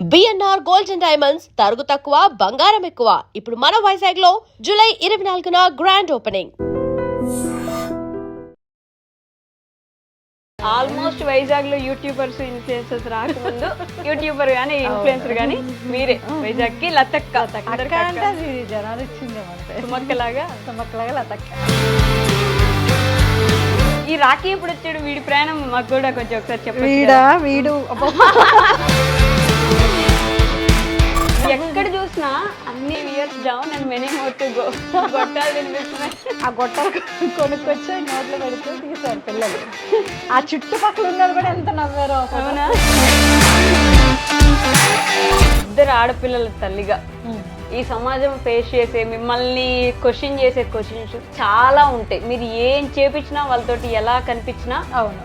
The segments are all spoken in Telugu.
బిఎన్ఆర్ గోల్డ్ అండ్ డైమండ్స్ తరుగు తక్కువ బంగారం ఎక్కువ. ఇప్పుడు మన వైజాగ్ లో జూలై 24న గ్రాండ్ ఓపెనింగ్. ఆల్మోస్ట్ వైజాగ్ లో యూట్యూబర్స్ ఇన్ఫ్లుయెన్సర్స్ రాకముందు యూట్యూబర్ గానీ ఇన్ఫ్లుయెన్సర్ గానీ మీరే వైజాగ్ కి లతక్క జనాలు ఇచ్చింది సుమక్కలాగా లతక్క. ఈ రాఖీ ఎప్పుడు వచ్చాడు? వీడి ప్రయాణం మాకు కూడా కొంచెం ఒకసారి చెప్పండి. వీడు ఎక్కడ చూసినా అన్ని years down and many more to go. గొట్టాలు వినిపిస్తున్నాయి. ఆ గొట్టాలు కొనుక్కొచ్చి నోట్లో పెడుతూ తీసారు పిల్లలు. ఆ చుట్టుపక్కల ఉన్నది కూడా ఎంత నవ్వారో. అవునా? ఇద్దరు ఆడపిల్లల తల్లిగా ఈ సమాజం ఫేస్ చేసే మిమ్మల్ని క్వశ్చన్ చేసే క్వశ్చన్స్ చాలా ఉంటాయి. మీరు ఏం చేపించినా వాళ్ళతోటి ఎలా కనిపించినా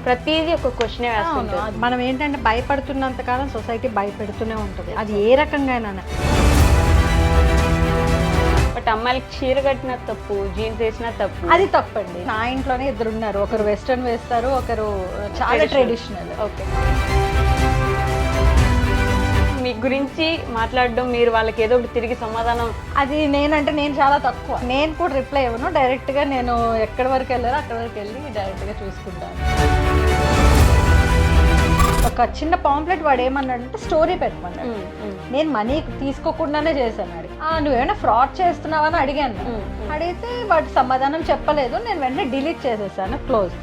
ప్రతిదీ ఒక క్వశ్చనే వేస్తుంటారు. మనం ఏంటంటే భయపడుతున్నంత కాలం సొసైటీ భయపెడుతూనే ఉంటుంది, అది ఏ రకంగా. బట్ అమ్మాయిలకి చీర కట్టిన తప్పు, జీన్స్ వేసినా తప్పు. అది తప్పండి. నా ఇంట్లోనే ఇద్దరు ఉన్నారు, ఒకరు వెస్టర్న్ వేస్తారు, ఒకరు చాలా ట్రెడిషనల్. ఓకే, మీ గురించి మాట్లాడడం, మీరు వాళ్ళకి ఏదో ఒకటి తిరిగి సమాధానం. అది నేను చాలా తక్కువ. నేను కూడా రిప్లై ఇవ్వను. డైరెక్ట్గా నేను ఎక్కడి వరకు వెళ్ళారో అక్కడి వరకు వెళ్ళి డైరెక్ట్గా చూసుకుంటాను. ఒక చిన్న పాంప్లెట్ వాడు ఏమన్నాడంటే స్టోరీ పెట్టమన్నాడు. నేను మనీ తీసుకోకుండానే చేశాను. నువ్వేమైనా ఫ్రాడ్ చేస్తున్నావని అడిగాను. అడిగితే వాటి సమాధానం చెప్పలేదు. నేను వెంటనే డిలీట్ చేసేసాను, క్లోజ్.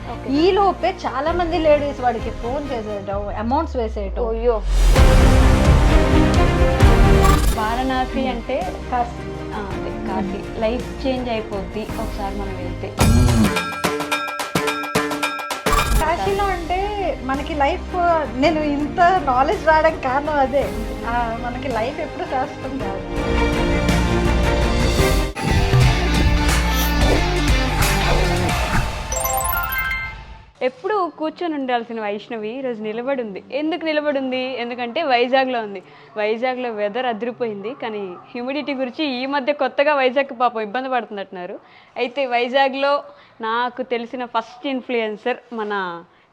ఈ లోపే చాలా మంది లేడీస్ వాడికి ఫోన్ చేసేయటం, అమౌంట్స్ వేసేయటం. అయ్యో, వారణాసి అంటే కాశీ లైఫ్ చేంజ్ అయిపోద్ది ఒకసారి మనం వెళ్తే. కాశీలో అంటే మనకి లైఫ్, నేను ఇంత నాలెడ్జ్ రావడానికి కారణం అదే. మనకి లైఫ్ ఎప్పుడు శాశ్వతం కాదు. ఎప్పుడు కూర్చొని ఉండాల్సిన వైష్ణవి ఈరోజు నిలబడి ఉంది. ఎందుకు నిలబడి ఉంది? ఎందుకంటే వైజాగ్లో ఉంది. వైజాగ్లో వెదర్ అదిరిపోయింది, కానీ హ్యూమిడిటీ గురించి ఈ మధ్య కొత్తగా వైజాగ్ పాపం ఇబ్బంది పడుతున్నట్టున్నారు. అయితే వైజాగ్లో నాకు తెలిసిన ఫస్ట్ ఇన్ఫ్లుయెన్సర్, మన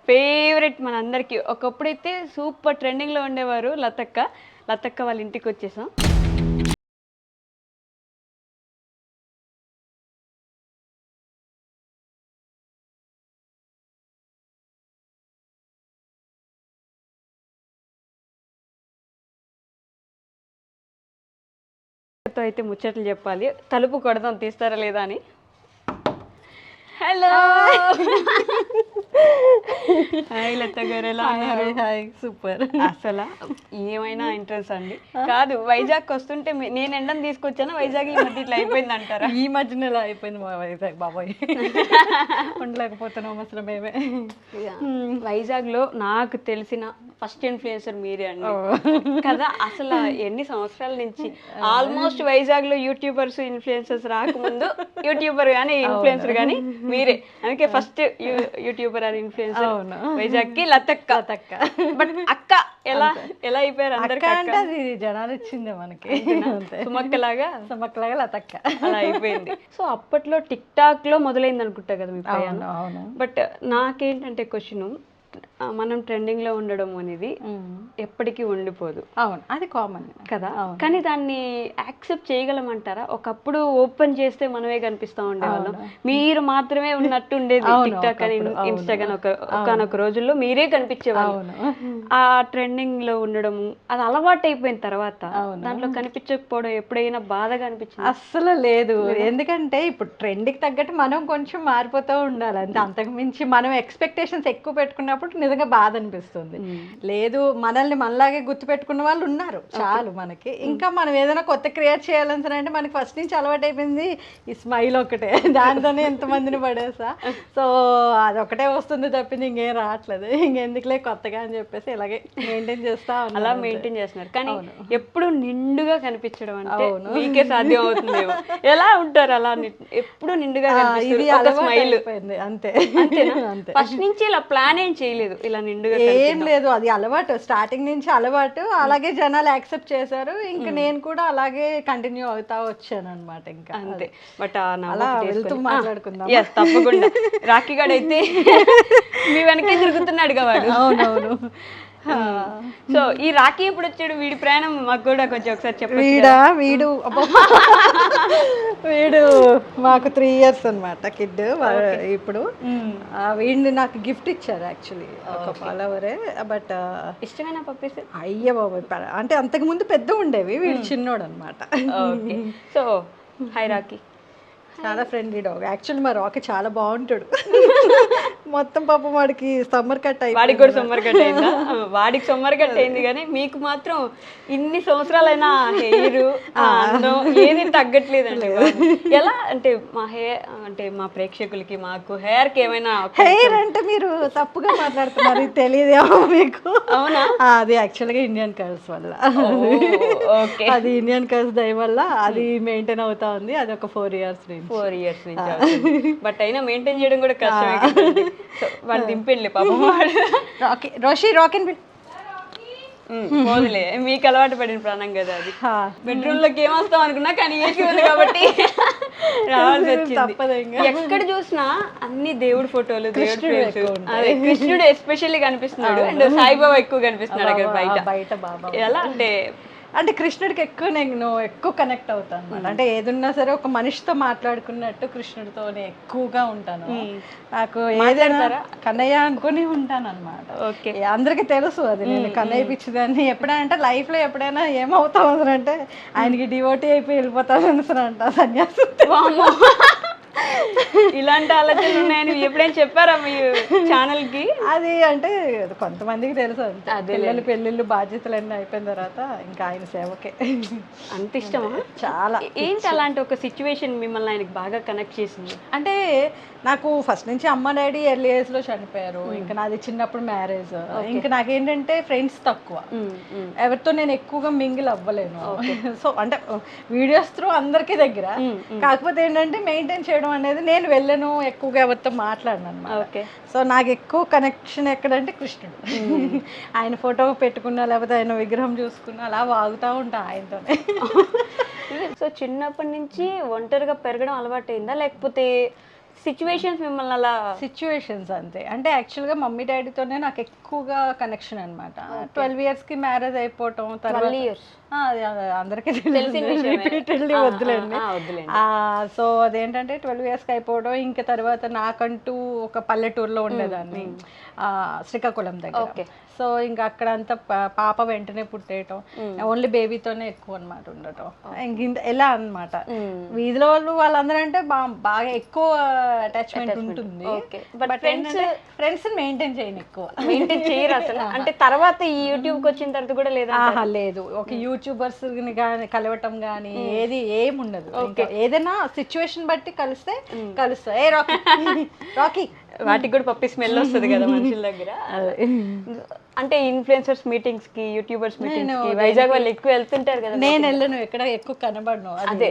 ఫేవరెట్, మన అందరికీ ఒకప్పుడైతే సూపర్ ట్రెండింగ్లో ఉండేవారు, లతక్క వాళ్ళ ఇంటికి వచ్చేసాం. అయితే ముచ్చట్లు చెప్పాలి. తలుపు కొడదాం, తీస్తారా లేదా అని. హలో, హాయ్ లత గారు, ఎలా ఉన్నారు? Hi, super. అసలు ఏమైనా ఇంట్రెస్ట్ అండి. కాదు, వైజాగ్ వస్తుంటే నేను ఎండను తీసుకొచ్చాను, వైజాగ్ ఈ మధ్య ఇట్లా అయిపోయింది అంటారా? ఈ మధ్యన ఇలా అయిపోయింది మా వైజాగ్, బాబాయ్. ఉండలేకపోతున్నాం అసలు మేమే. వైజాగ్లో నాకు తెలిసిన ఫస్ట్ ఇన్ఫ్లుయెన్సర్ మీరే అండి కదా. అసలు ఎన్ని సంవత్సరాల నుంచి ఆల్మోస్ట్ వైజాగ్లో యూట్యూబర్స్ ఇన్ఫ్లుయెన్సర్స్ రాకముందు యూట్యూబర్ కానీ ఇన్ఫ్లుయెన్సర్ కానీ మీరే. అందుకే ఫస్ట్ యూట్యూబర్ అని ఇన్ఫ్లుయెన్సర్ వైజాగ్ కి లతక్క. బట్ అక్క ఎలా అయిపోయారు అందరికీ? అంటే అది జనాలు ఇచ్చిందే మనకి. సుమక్కలాగా లతక్క అలా అయిపోయింది. సో అప్పట్లో టిక్ టాక్ లో మొదలైంది అనుకుంటా కదా మీ ప్రయాణం. బట్ నాకేంటంటే క్వశ్చన్, మనం ట్రెండింగ్ లో ఉండడం అనేది ఎప్పటికీ ఉండిపోదు. అవును, అది కామన్ కదా. కానీ దాన్ని యాక్సెప్ట్ చేయగలమంటారా? ఒకప్పుడు ఓపెన్ చేస్తే మనమే కనిపిస్తా ఉండేవాళ్ళం, మీరు మాత్రమే ఉన్నట్టు ఉండేది టిక్ టాక్ అని ఇన్స్టాగ్రామ్. ఒకనొక రోజుల్లో మీరే కనిపించేవాళ్ళు. ఆ ట్రెండింగ్ లో ఉండడము అది అలవాటు అయిపోయిన తర్వాత దాంట్లో కనిపించకపోవడం ఎప్పుడైనా బాధగా అనిపించింది? అస్సలు లేదు. ఎందుకంటే ఇప్పుడు ట్రెండ్ కి తగ్గట్టు మనం కొంచెం మారిపోతూ ఉండాలి అంతే. అంతకు మించి మనం ఎక్స్పెక్టేషన్స్ ఎక్కువ పెట్టుకున్నప్పుడు నిజంగా బాధ అనిపిస్తుంది. లేదు, మనల్ని మనలాగే గుర్తు పెట్టుకున్న వాళ్ళు ఉన్నారు చాలు మనకి. ఇంకా మనం ఏదైనా కొత్త క్రియేట్ చేయాలని అంటే మనకి ఫస్ట్ నుంచి అలవాటు అయిపోయింది ఈ స్మైల్ ఒకటే, దానితోనే ఎంతమందిని పడేసా. సో అదొకటే వస్తుంది తప్పింది ఇంకేం రావట్లేదు. ఇంకెందుకులే కొత్తగా అని చెప్పేసి ఇలాగే మెయింటైన్ చేస్తా. అలా మెయింటైన్ చేస్తున్నారు. కానీ ఎప్పుడు నిండుగా కనిపించడం అంటే మీకే సాధ్యం అవుతుందేమో. ఎలా ఉంటారు అలా ఎప్పుడు నిండుగా స్మైల్? అంతే. ఫస్ట్ నుంచి ఇలా ప్లాన్ ఏం చేయలేదు, ఇలా నిండుగా ఏం లేదు, అది అలవాటు. స్టార్టింగ్ నుంచి అలవాటు, అలాగే జనాలు యాక్సెప్ట్ చేశారు. ఇంకా నేను కూడా అలాగే కంటిన్యూ అవుతా వచ్చాను అనమాట. ఇంకా అంతే. బట్ అలా వెళ్తూ మాట్లాడుకుందాం. తప్పకుండా. రాఖీ గాడు అయితే మీ వెనకే తిరుగుతున్నాడు వాడు. అవునవును. సో ఈ రాఖీ ఎప్పుడు వచ్చాడు, వీడి ప్రయాణం మాకు కూడా కొంచెం ఒకసారి చెప్పండి. వీడు అబ్బో. వీడు మాకు 3 years అనమాట కిడ్ ఇప్పుడు. వీడిని నాకు గిఫ్ట్ ఇచ్చారు యాక్చువల్లీ, ఒక ఫాలోవరే. బట్ ఇష్టమైన పప్పీస్? అయ్య బాబు, అంటే అంతకు ముందు పెద్ద ఉండేవి, వీడు చిన్నోడు అనమాట. ఓకే. So hi Rakhi. చాలా ఫ్రెండ్లీ డాగ్ యాక్చువల్లీ. మా రాకీ చాలా బాగుంటాడు. మొత్తం పాపం వాడికి సమ్మర్ కట్ అయింది. వాడికి కూడా సమ్మర్ కట్ అయిందా? వాడికి సమ్మర్ కట్ అయింది, కానీ మీకు మాత్రం ఇన్ని సంవత్సరాలైనా హెయిర్ అందం ఏది తగ్గట్లేదండి. ఎలా అంటే అంటే మా ప్రేక్షకులకి మాకు హెయిర్ కి ఏమైనా హెయిర్ అంటే మీరు తప్పుగా మాట్లాడుతున్నారు, ఇది తెలియదేమో మీకు. అవునా? అది యాక్చువల్గా ఇండియన్ కర్స్ వల్ల. ఓకే. అది ఇండియన్ కర్స్ దయ వల్ల అది మెయింటైన్ అవుతా ఉంది. అది ఒక 4 years నుంచి. 4 years నుంచి. బట్ అయినా మెయింటైన్ చేయడం కూడా కష్టమే కదండి. సో వాడు దింపేళ్ళే పాపం. వాడు రాకిన్ పోదులే, మీకు అలవాటు పడిన ప్రాణం కదా అది. బెడ్రూమ్ లోకి ఏమొస్తాం అనుకున్నా, కానీ ఏసీ ఉంది కాబట్టి రావాల్సి వచ్చింది. ఎక్కడ చూసినా అన్ని దేవుడి ఫోటోలు, దేవుడి ఫేస్. అదే కృష్ణుడు ఎస్పెషల్లీ కనిపిస్తున్నాడు, అండ్ సాయిబాబా ఎక్కువ కనిపిస్తున్నాడు అక్కడ బయట. బాబా ఎలా అంటే కృష్ణుడికి ఎక్కువ నేను ఎక్కువ కనెక్ట్ అవుతాను అనమాట. అంటే ఏదున్నా సరే ఒక మనిషితో మాట్లాడుకున్నట్టు కృష్ణుడితోనే ఎక్కువగా ఉంటాను. నాకు ఏదైనా కన్నయ్య అనుకుని ఉంటాను అనమాట. ఓకే. అందరికీ తెలుసు అది, నేను కన్నయ్య పిచ్చిదాన్ని. ఎప్పుడైనా అంటే లైఫ్ లో ఎప్పుడైనా ఏమవుతాం అంటే ఆయనకి డివోటీ అయిపోయి వెళ్ళిపోతాను అనుకున్నాంట సన్యాసం. ఇలాంటి ఆలోచనలు ఉన్నాయని ఎప్పుడైనా చెప్పారా మీ ఛానల్ కి? అది అంటే కొంతమందికి తెలుసు అంతే. పిల్లలు పెళ్ళిళ్ళు బాధ్యతలు అన్నీ అయిపోయిన తర్వాత ఇంకా ఆయన సేవకే. అంత ఇష్టమా? చాలా. ఏంటి అలాంటి ఒక సిచ్యువేషన్ మిమ్మల్ని ఆయనకి బాగా కనెక్ట్ చేసింది? అంటే నాకు ఫస్ట్ నుంచి అమ్మ డాడీ ఎర్లీ ఏజ్ లో చనిపోయారు. ఇంకా నాది చిన్నప్పుడు మ్యారేజ్. ఇంకా నాకేంటంటే ఫ్రెండ్స్ తక్కువ, ఎవరితో నేను ఎక్కువగా మింగిల్ అవ్వలేను. సో అంటే వీడియోస్ త్రూ అందరికీ దగ్గర, కాకపోతే ఏంటంటే మెయింటైన్ చేయడం అనేది నేను వెళ్ళను, ఎక్కువగా ఎవరితో మాట్లాడను అనమాట. సో నాకు ఎక్కువ కనెక్షన్ ఎక్కడంటే కృష్ణుడు. ఆయన ఫోటో పెట్టుకున్నా లేకపోతే ఆయన విగ్రహం చూసుకున్నా అలా వాగుతూ ఉంటా ఆయనతోనే. సో చిన్నప్పటి నుంచి ఒంటరిగా పెరగడం అలవాటైందా, లేకపోతే సిచ్యువేషన్స్ మిమ్మల్ని అలా? సిచ్యువేషన్స్ అంతే. అంటే యాక్చువల్గా మమ్మీ డాడీతోనే నాకు ఎక్కువగా కనెక్షన్ అనమాట. 12 years కి మ్యారేజ్ అయిపోవటం, తర్వాత అందరికీ రిపీటెడ్లీ వద్దులేండి. సో అదేంటంటే 12 years కి అయిపోవడం, ఇంకా తర్వాత నాకంటూ ఒక పల్లెటూరులో ఉండేదాన్ని శ్రీకాకుళం దగ్గర. సో ఇంకా అక్కడ అంతా పాప వెంటనే పుట్టేయటం, ఓన్లీ బేబీతోనే ఎక్కువ అనమాట ఉండటం. ఇంక ఎలా అనమాట వీధిలో వాళ్ళందరూ అంటే బాగా ఎక్కువ అటాచ్మెంట్ ఉంటుంది. ఫ్రెండ్స్ మెయింటైన్ చేయను, ఎక్కువ మెయింటైన్ చేయరు అసలు. అంటే తర్వాత ఈ యూట్యూబ్ కి వచ్చిన తర్వాత కూడా లేదా? లేదు, ఒక యూట్యూబర్స్ కానీ కలవటం కానీ ఏది ఏమి ఉండదు. ఏదైనా సిచ్యువేషన్ బట్టి కలిస్తే కలుస్తా. ఏ రాకీ రాకీ వాటికి కూడా పప్పి స్మెల్ వస్తుంది కదా మనుషుల దగ్గర. అంటే ఇన్ఫ్లుయెన్సర్స్ మీటింగ్స్ కి, యూట్యూబర్స్ మీటింగ్స్ కి వైజాగ్ వాళ్ళు ఎక్కువ వెళ్తుంటారు కదా. నేను వెళ్ళను, ఎక్కడ ఎక్కువ కనబడను. అదే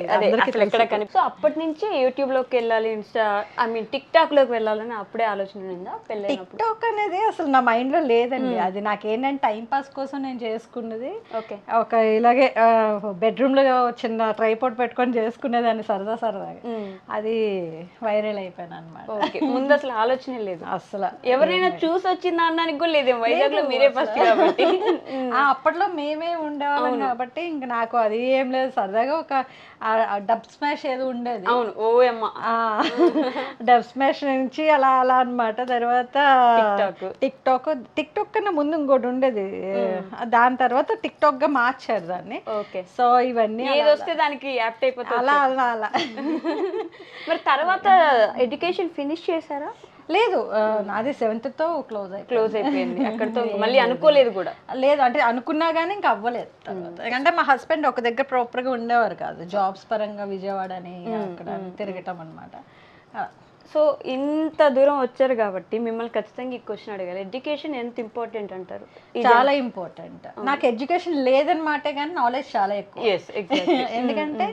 ఎక్కడ కనిపి. సో అప్పటి నుంచి యూట్యూబ్ లోకి వెళ్ళాలి, టిక్ టాక్ లోకి వెళ్ళాలని అప్పుడే ఆలోచన ఉందా పెళ్ళైనప్పుడు? టిక్ టాక్ అనేది అసలు నా మైండ్ లో లేదండి. అది నాకేంటంటే టైం పాస్ కోసం నేను చేసుకున్నది. ఒక ఇలాగే బెడ్రూమ్ లో చిన్న ట్రైపాడ్ పెట్టుకొని చేసుకునేదాన్ని సరదాగా. అది వైరల్ అయిపోయాను అనమాట. ముందు అసలు ఆలోచన లేదు అసలు. ఎవరైనా చూసి వచ్చిందా అనడానికి కూడా లేదు. వైజాగ్ లో మీరే ఫస్ట్ కాబట్టి అప్పట్లో మేమే ఉండేవాళ్ళం కాబట్టి ఇంకా నాకు అది ఏం లేదు. సరదాగా ఒక డబ్ స్మాష్ ఏదో ఉండేది. అవును, ఓ అమ్మ. డబ్ స్మాష్ నుంచి అలా అనమాట. తర్వాత టిక్ టాక్ కన్నా ముందు ఇంకోటి ఉండేది, దాని తర్వాత టిక్ టాక్ గా మార్చారు దాన్ని. సో ఇవన్నీ ఏదొస్తే దానికి యాప్ట్ అయిపోతుంది అలా. మరి తర్వాత ఎడ్యుకేషన్ ఫినిష్ చేశారా? లేదు, నాది 7th తో క్లోజ్ అయిపోయింది. అక్కడతో మళ్ళీ అనుకోలేదు కూడా? లేదు, అంటే అనుకున్నా కానీ ఇంకా అవ్వలేదు. అంటే మా హస్బెండ్ ఒక దగ్గర ప్రాపర్ గా ఉండేవారు కాదు, జాబ్స్ పరంగా విజయవాడ అని అక్కడ తిరగటం అనమాట. సో ఇంత దూరం వచ్చారు కాబట్టి మిమ్మల్ని ఖచ్చితంగా ఈ క్వశ్చన్ అడగాలి. ఎడ్యుకేషన్ ఎంత ఇంపార్టెంట్ అంటారు? చాలా ఇంపార్టెంట్. నాకు ఎడ్యుకేషన్ లేదన్నమాటే కానీ నాలెడ్జ్ చాలా ఎక్కువ. ఎందుకంటే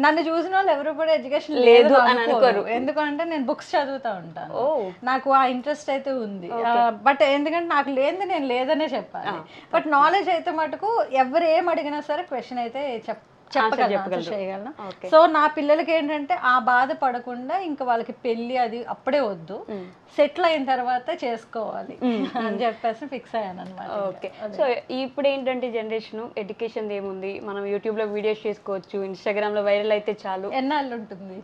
నన్ను చూసిన వాళ్ళు ఎవరు కూడా ఎడ్యుకేషన్ లేదు అని అనుకోరు. ఎందుకంటే నేను బుక్స్ చదువుతూ ఉంటాను, నాకు ఆ ఇంట్రెస్ట్ అయితే ఉంది. బట్ ఎందుకంటే నాకు లేనిది నేను లేదనే చెప్పాలి. బట్ నాలెడ్జ్ అయితే మటుకు ఎవరు ఏం అడిగినా సరే క్వశ్చన్ అయితే చెప్పగలను చేయగలను. సో నా పిల్లలకి ఏంటంటే ఆ బాధ పడకుండా ఇంకా వాళ్ళకి పెళ్లి అది అప్పుడే వద్దు, సెటిల్ అయిన తర్వాత చేసుకోవాలి అని చెప్పేసి ఫిక్స్ అయ్యాను అనమాట. ఓకే. సో ఇప్పుడు ఏంటంటే జనరేషన్ ఎడ్యుకేషన్ ఏముంది, మనం యూట్యూబ్ లో వీడియోస్ చేసుకోవచ్చు, ఇన్స్టాగ్రామ్ లో వైరల్ అయితే చాలు. ఎన్నాళ్ళు ఉంటుంది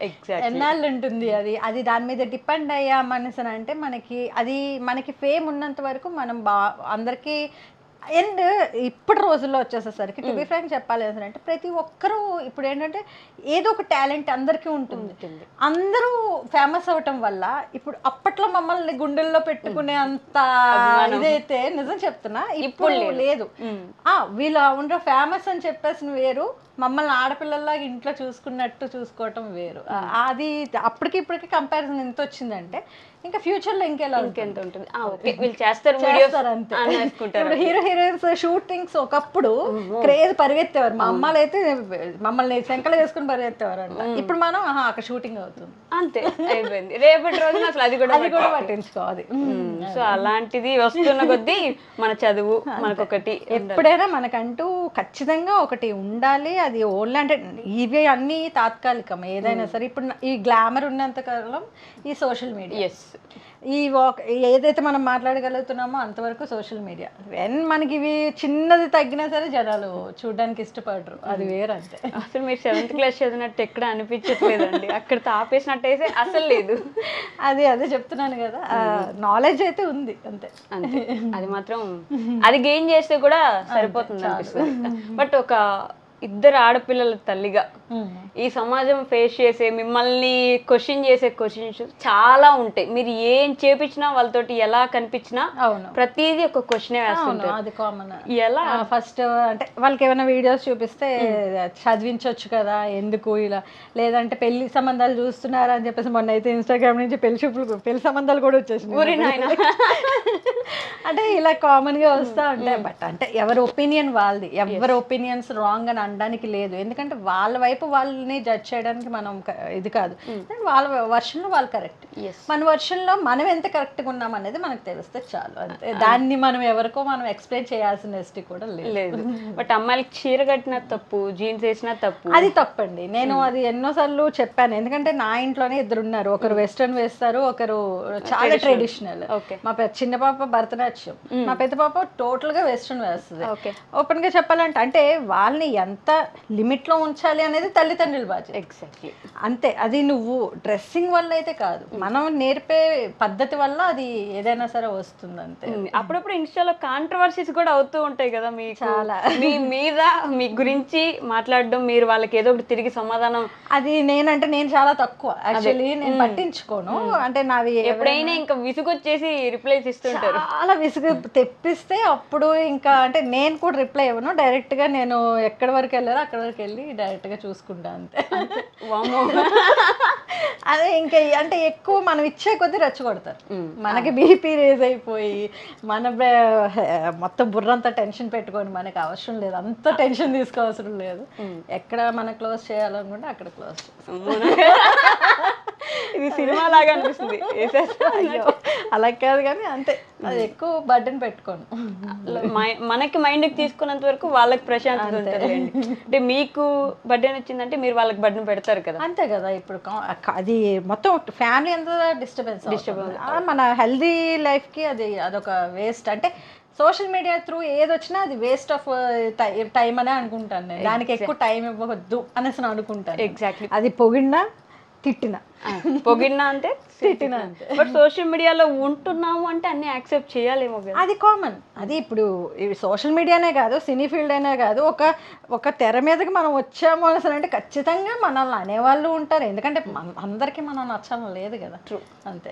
ఎగ్జాక్ట్ ఎన్నాళ్ళు ఉంటుంది అది అది దాని మీద డిపెండ్ అయ్యామనేసి అంటే మనకి ఫేమ్ ఉన్నంత వరకు మనం అందరికీ. అండ్ ఇప్పుడు రోజుల్లో వచ్చేసేసరికి టు బి ఫ్రాంక్ చెప్పాలి అంటే ప్రతి ఒక్కరూ ఇప్పుడు ఏంటంటే ఏదో ఒక టాలెంట్ అందరికీ ఉంటుంది. అందరూ ఫేమస్ అవటం వల్ల ఇప్పుడు అప్పట్లో మమ్మల్ని గుండెల్లో పెట్టుకునే అంత ఇదైతే నిజం చెప్తున్నా ఇప్పుడు లేదు. వీళ్ళు ఉండే ఫేమస్ అని చెప్పేసి వేరు, మమ్మల్ని ఆడపిల్లల్లాగా ఇంట్లో చూసుకున్నట్టు చూసుకోవటం వేరు. అది అప్పటికి ఇప్పటికి కంపారిజన్ ఎంత వచ్చిందంటే ఇంకా ఫ్యూచర్ లో ఇంకెంత ఉంటుంది. వీళ్ళు చేస్తారు అంతే. ఇప్పుడు హీరో హీరోయిన్స్ షూటింగ్స్ ఒకప్పుడు క్రేజ్ పరిగెత్తేవారు, మా అమ్మాలు అయితే మమ్మల్ని శంకలు వేసుకుని పరిగెత్తేవారు అంట. ఇప్పుడు మనం అక్కడ షూటింగ్ అవుతుంది అంతే, అయిపోయింది. రేపటి రోజున అసలు అది కూడా పట్టించుకోవాలి. సో అలాంటిది వస్తున్న కొద్దీ మన చదువు మనకొకటి ఎప్పుడైనా మనకంటూ ఖచ్చితంగా ఒకటి ఉండాలి. అది ఓన్లీ అంటే ఇవి అన్ని తాత్కాలికం ఏదైనా సరే. ఇప్పుడు ఈ గ్లామర్ ఉన్నంత కాలం ఈ సోషల్ మీడియా, ఏదైతే మనం మాట్లాడగలుగుతున్నామో అంతవరకు సోషల్ మీడియా. మనకి ఇవి చిన్నది తగ్గినా సరే జనాలు చూడడానికి ఇష్టపడరు, అది వేరంతే. అసలు మీరు 7th క్లాస్ చదివినట్టు ఎక్కడ అనిపించట్లేదండి, అక్కడితో ఆపేసినట్టు అయితే అసలు లేదు. అదే చెప్తున్నాను కదా, నాలెడ్జ్ అయితే ఉంది అంతే. అది మాత్రం అది గెయిన్ చేస్తే కూడా సరిపోతుంది అనిపిస్తుంది. బట్ ఒక ఇద్దరు ఆడపిల్లల తల్లిగా ఈ సమాజం ఫేస్ చేసే మిమ్మల్ని క్వశ్చన్ చేసే క్వశ్చన్స్ చాలా ఉంటాయి. మీరు ఏం చేపించినా వాళ్ళతోటి ఎలా కనిపించినా ప్రతిదీ ఒక క్వశ్చన్ వేస్తుంటారు. అది కామన్. ఎలా ఫస్ట్ అంటే వాళ్ళకి ఏమైనా వీడియోస్ చూపిస్తే చదివించవచ్చు కదా, ఎందుకు ఇలా, లేదంటే పెళ్లి సంబంధాలు చూస్తున్నారా అని చెప్పేసి మొన్న అయితే ఇన్స్టాగ్రామ్ నుంచి పెళ్లి సంబంధాలు కూడా వచ్చేసినాయి. అంటే ఇలా కామన్ గా వస్తూ ఉంటాయి. బట్ అంటే ఎవరి ఒపీనియన్ వాళ్ళది, ఎవరి ఒపీనియన్స్ రాంగ్ అని అనడానికి లేదు. ఎందుకంటే వాళ్ళ వైపు వాళ్ళని జడ్జ్ చేయడానికి మనం ఇది కాదు. వాళ్ళ వర్షన్లో వాళ్ళు కరెక్ట్, మన వర్షన్లో మనం ఎంత కరెక్ట్గా ఉన్నాం అనేది మనకు తెలిస్తే చాలు అంతే. దాన్ని మనం ఎవరికో మనం ఎక్స్ప్లెయిన్ చేయాల్సిన నెసిటీ కూడా లేదు. బట్ అమ్మాయిలకి చీర కట్టిన తప్పు, జీన్స్ వేసినా తప్పు, అది తప్పండి. నేను అది ఎన్నోసార్లు చెప్పాను. ఎందుకంటే నా ఇంట్లోనే ఇద్దరు ఉన్నారు, ఒకరు వెస్ట్రన్ వేస్తారు, ఒకరు చాలా ట్రెడిషనల్. మా చిన్న పాప భరతనాట్యం, మా పెద్ద పాప టోటల్ గా వెస్ట్రన్ వేస్తుంది. ఓపెన్ గా చెప్పాలంటే అంటే వాళ్ళని ఎంత లిమిట్ లో ఉంచాలి అనేది తల్లిదండ్రులు బాధ్యత. ఎగ్జాక్ట్లీ అంతే. అది నువ్వు డ్రెస్సింగ్ వల్ల అయితే కాదు, మనం నేర్పే పద్ధతి వల్ల అది ఏదైనా సరే వస్తుంది అంతే. అప్పుడప్పుడు ఇన్స్టాలో కాంట్రవర్సీస్ కూడా అవుతూ ఉంటాయి కదా, మీ చాలా మీ మీద మీ గురించి మాట్లాడడం, మీరు వాళ్ళకి ఏదో ఒకటి తిరిగి సమాధానం. అది నేను చాలా తక్కువ యాక్చువల్లీ, నేను పట్టించుకోను. అంటే నావి ఎప్పుడైనా ఇంకా విసుగొచ్చేసి రిప్లైస్ ఇస్తుంటారు, చాలా విసుగు తెప్పిస్తే అప్పుడు ఇంకా అంటే నేను కూడా రిప్లై ఇవ్వను. డైరెక్ట్ గా నేను ఎక్కడి వరకు వెళ్ళారో అక్కడ వరకు వెళ్ళి డైరెక్ట్ గా చూసుకుంటా అంతే. అదే ఇంకా అంటే ఎక్కువ మనం ఇచ్చే కొద్దీ రెచ్చగొడతారు. మనకి బీపీ రేజ్ అయిపోయి మన మొత్తం బుర్రంతా టెన్షన్ పెట్టుకొని మనకి అవసరం లేదు, అంత టెన్షన్ తీసుకోవసరం లేదు. ఎక్కడ మనం క్లోజ్ చేయాలనుకుంటే అక్కడ క్లోజ్ ఇది సినిమా లాగా అనిపిస్తుంది. అలా కాదు కానీ అంతే, అది ఎక్కువ బర్డెన్ పెట్టుకోను. మనకి మైండ్కి తీసుకున్నంత వరకు వాళ్ళకి ప్రశాంతత ఉంటుంది. అంటే మీకు బర్డెన్ వచ్చిందంటే మీరు వాళ్ళకి బర్డెన్ పెడతారు కదా, అంతే కదా. ఇప్పుడు అది మొత్తం ఫ్యామిలీ అంతా డిస్టర్బెన్స్. మన హెల్దీ లైఫ్కి అదొక వేస్ట్. అంటే సోషల్ మీడియా త్రూ ఏది వచ్చినా అది వేస్ట్ ఆఫ్ టైం అనే అనుకుంటాను నేను. దానికి ఎక్కువ టైం ఇవ్వవద్దు అనేసి అనుకుంటాను. ఎగ్జాక్ట్లీ. అది పొగిడినా తిట్టినా, పొగిడినా అంటే తిట్టినా అంతే. బట్ సోషల్ మీడియాలో ఉంటున్నాము అంటే అన్ని యాక్సెప్ట్ చేయాలేమో కదా, అది కామన్. అది ఇప్పుడు సోషల్ మీడియానే కాదు, సినీ ఫీల్డ్ అయినా కాదు, ఒక తెర మీదకి మనం వచ్చాము అసలు అంటే ఖచ్చితంగా మనల్ని అనేవాళ్ళు ఉంటారు. ఎందుకంటే అందరికీ మనం నచ్చడం లేదు కదా. ట్రూ. అంతే.